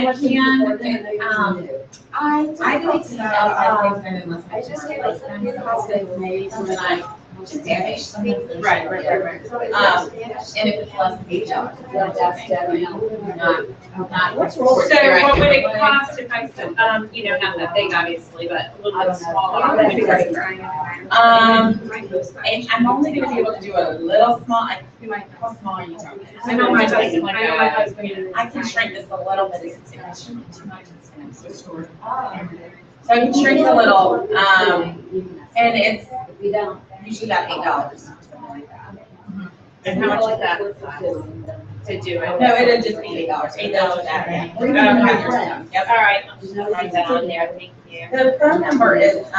B: don't
L: know, I just get like some new houses made, and then I
B: just damage
L: things.
B: Right. And if it's less than $8.
L: Well, that's definitely
B: Not.
L: What's wrong with
B: So
L: you?
B: what would it cost if I said, you know, not that big obviously, but a little bit smaller? And I'm only gonna be able to do a little small, how small are you talking?
L: I know my husband,
B: Like
L: I know my
B: a-
L: husband.
B: I can shrink this a little bit, it shouldn't be too much, it's so short. So I can shrink a little, and it's
L: We don't.
B: usually about $8, something like that. And how much is that to do it? No, it'll just be $8, $8 that, yeah. Yep, all right, I'll just write that on there, thank you. The phone number is it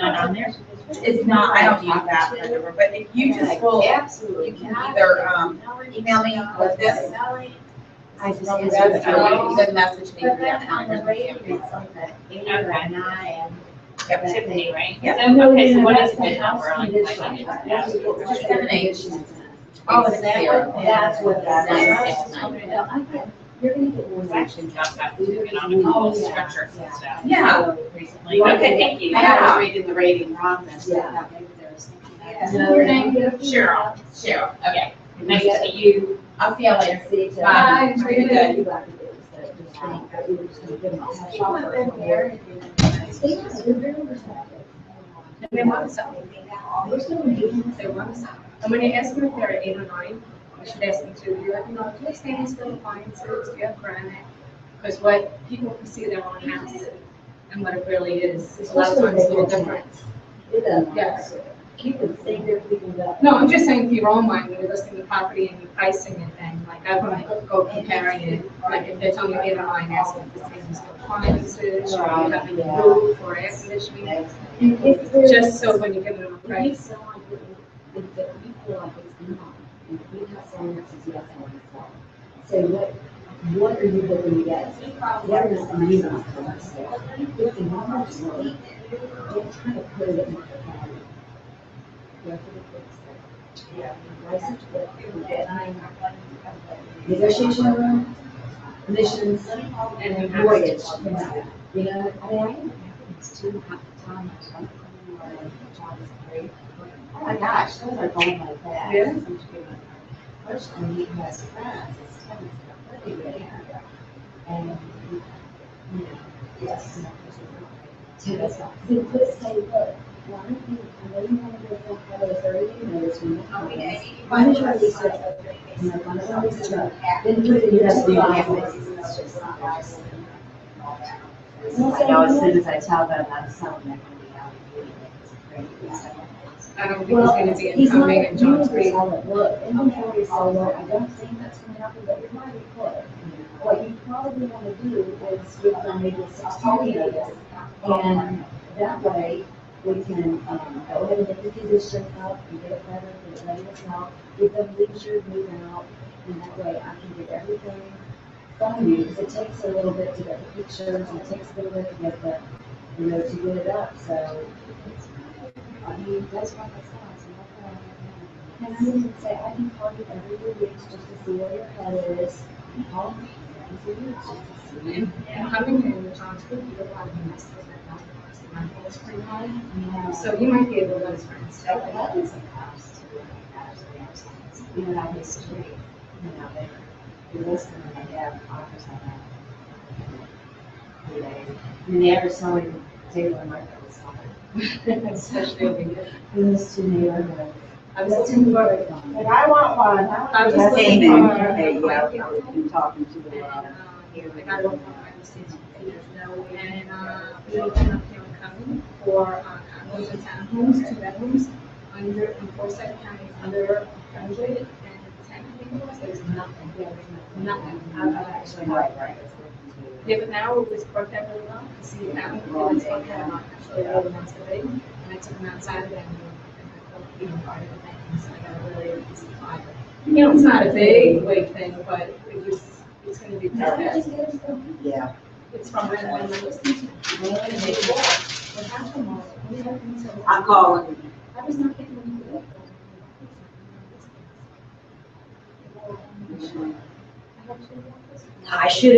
B: not on there? It's not, I don't use that phone number, but if you just will, you can either, email me with this.
L: I just
B: You
L: answered
B: can message me.
L: But then on the radio, it's like that 8 or 9.
B: Yep, Tiffany, right?
L: Yep.
B: Okay, so what is the number on?
L: Just
B: 7-8.
L: Oh, is that what, that's what that is.
B: 969.
L: You're gonna get more
B: It's actually
L: action.
B: not that, you know, all the sweatshirts and stuff.
L: Yeah.
B: Recently, okay, thank you.
L: Yeah.
B: Reading the rating wrong then.
L: Yeah.
B: No, your name? Cheryl. Cheryl, okay. Nice to meet you. I'll see you later.
L: See you.
B: Bye. Very good.
L: They want something. They want something. And when you ask them if they're 8 or 9, you should ask them to, you're like, you know, do you have stainless steel appliances, do you have granite? Because what people can see their own house and what it really is a lot of times a little different. Yes.
E: You can see their people that.
L: No, I'm just saying for your own mind, when you're listing the property and you're pricing it, and like I want to go comparing it, like if they're telling you 8 or 9, asking if it's stainless steel appliances, or you have a roof or air conditioning. Just so when you give them a price.
E: If you feel like it's not, and if you have someone that says yes on the phone, say what are you hoping to get? What is the minimum cost? If the numbers work, don't try to put it in market value. You have to fix it. Yeah, license, negotiation room, commissions, and mortgage. You know, I mean, it's too hot time. Job is great. Oh my gosh, those are going like that.
L: Yeah.
E: Personally, he has friends, it's pretty good. And, you know, yes. So just say, look, why don't you, I know you want to go for probably 30 minutes when you come in. Why don't you at least, you know, why don't you at least, then put it in the office.
L: I know as soon as I tell them I'm selling, they're gonna be out. I don't think he's gonna be
E: He's not,
L: incoming in John's Creek.
E: look, inventory is so low, I don't think that's gonna happen, but it might be close. What you probably wanna do is give them maybe a 60 notice, and that way, we can, go ahead and get the condition up, and get it better, get it ready to sell, give them leisure, move out, and that way I can get everything from you, because it takes a little bit to get the pictures, and it takes a little bit to get the, you know, to get it up, so. I mean, that's what I saw. And I didn't say, I can call you every 2 weeks just to see where your head is. Call me every 2 weeks just to see.
L: And coming in John's Creek, you don't want to mess with that. It's pretty high. So you might be able to let his friends stay.
E: That is a house too.
L: Even on his street,
E: You know, they listen and they have offers on that.
L: I mean, the average selling table in Market was fine. Especially over here.
E: In those two neighborhoods.
L: I was looking for it.
E: But I want one.
L: I was
E: That's
L: looking
E: amen.
L: for.
E: Okay, yeah, I've been talking to them.
L: Here, I got one from my state, there's no, and, we ended up here coming for, condos and townhomes, 2 bedrooms, under, in Forsyth County, under 110 There's nothing, nothing. I've actually. Yeah, but now it was worked out really well. See, now it's worked out actually really meant to be. And I took them outside and you know, part of the thing, so I got a really easy fiber. You know, it's not a big weight thing, but it was, it's gonna be perfect.
M: Yeah.
L: It's from when I was teaching. What happened was,
M: I'm calling.
L: I was not getting them to
M: I should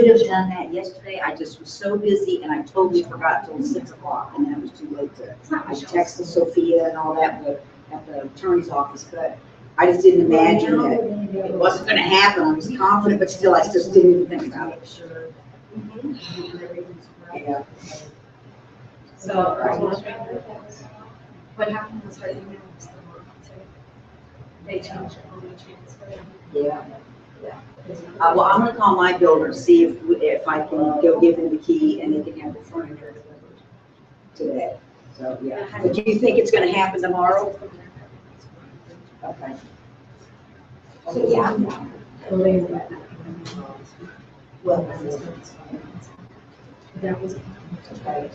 M: have done that yesterday. I just was so busy and I totally forgot till 6 o'clock and then it was too late to, I texted Sophia and all that, but at the attorney's office, but I just didn't imagine that it wasn't gonna happen. I was confident, but still, I just didn't even think about it. Yeah.
L: So, what happened was her email was the wrong, so they changed it on the transfer.
M: Yeah. Well, I'm gonna call my builder, to see if I can go give them the key and they can have the furniture delivered today. So, yeah. But do you think it's gonna happen tomorrow? Okay. So, yeah. Well,
L: That was.
M: okay.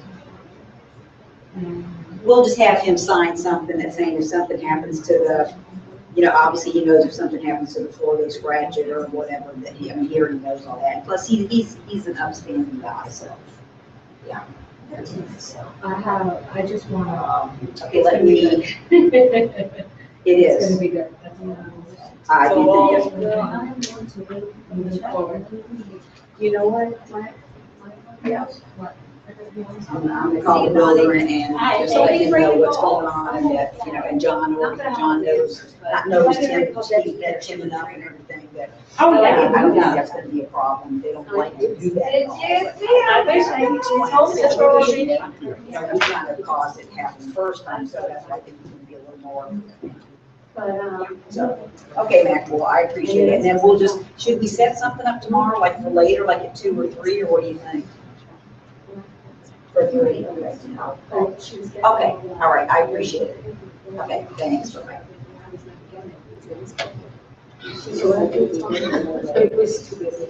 M: We'll just have him sign something that's saying if something happens to the, you know, obviously he knows if something happens to the floor, they scratch it or whatever, that he, I mean, he already knows all that. Plus, he's an upstanding guy, so, yeah.
L: I just wanna.
M: Okay, let me, it
L: It's gonna
M: is.
L: be good.
M: I do think
L: Moving forward. You know what?
M: Yeah.
L: What?
M: I'm gonna call the builder and just let him know what's going on and that, you know, and John knows, not knows Tim, but he met Tim enough and everything that.
L: Oh, yeah.
M: I don't think that's gonna be a problem. They don't like to do that at all.
L: I wish I told me that's what we're reading.
M: You know, we kind of caused it to happen first time, so that's why I think it's gonna be a little more. So, okay, Mac, well, I appreciate it. And then we'll just, should we set something up tomorrow, like for later, like at 2 or 3, or what do you think? For 3, okay. Okay, all right, I appreciate it. Okay, thanks for that.
L: It was too busy.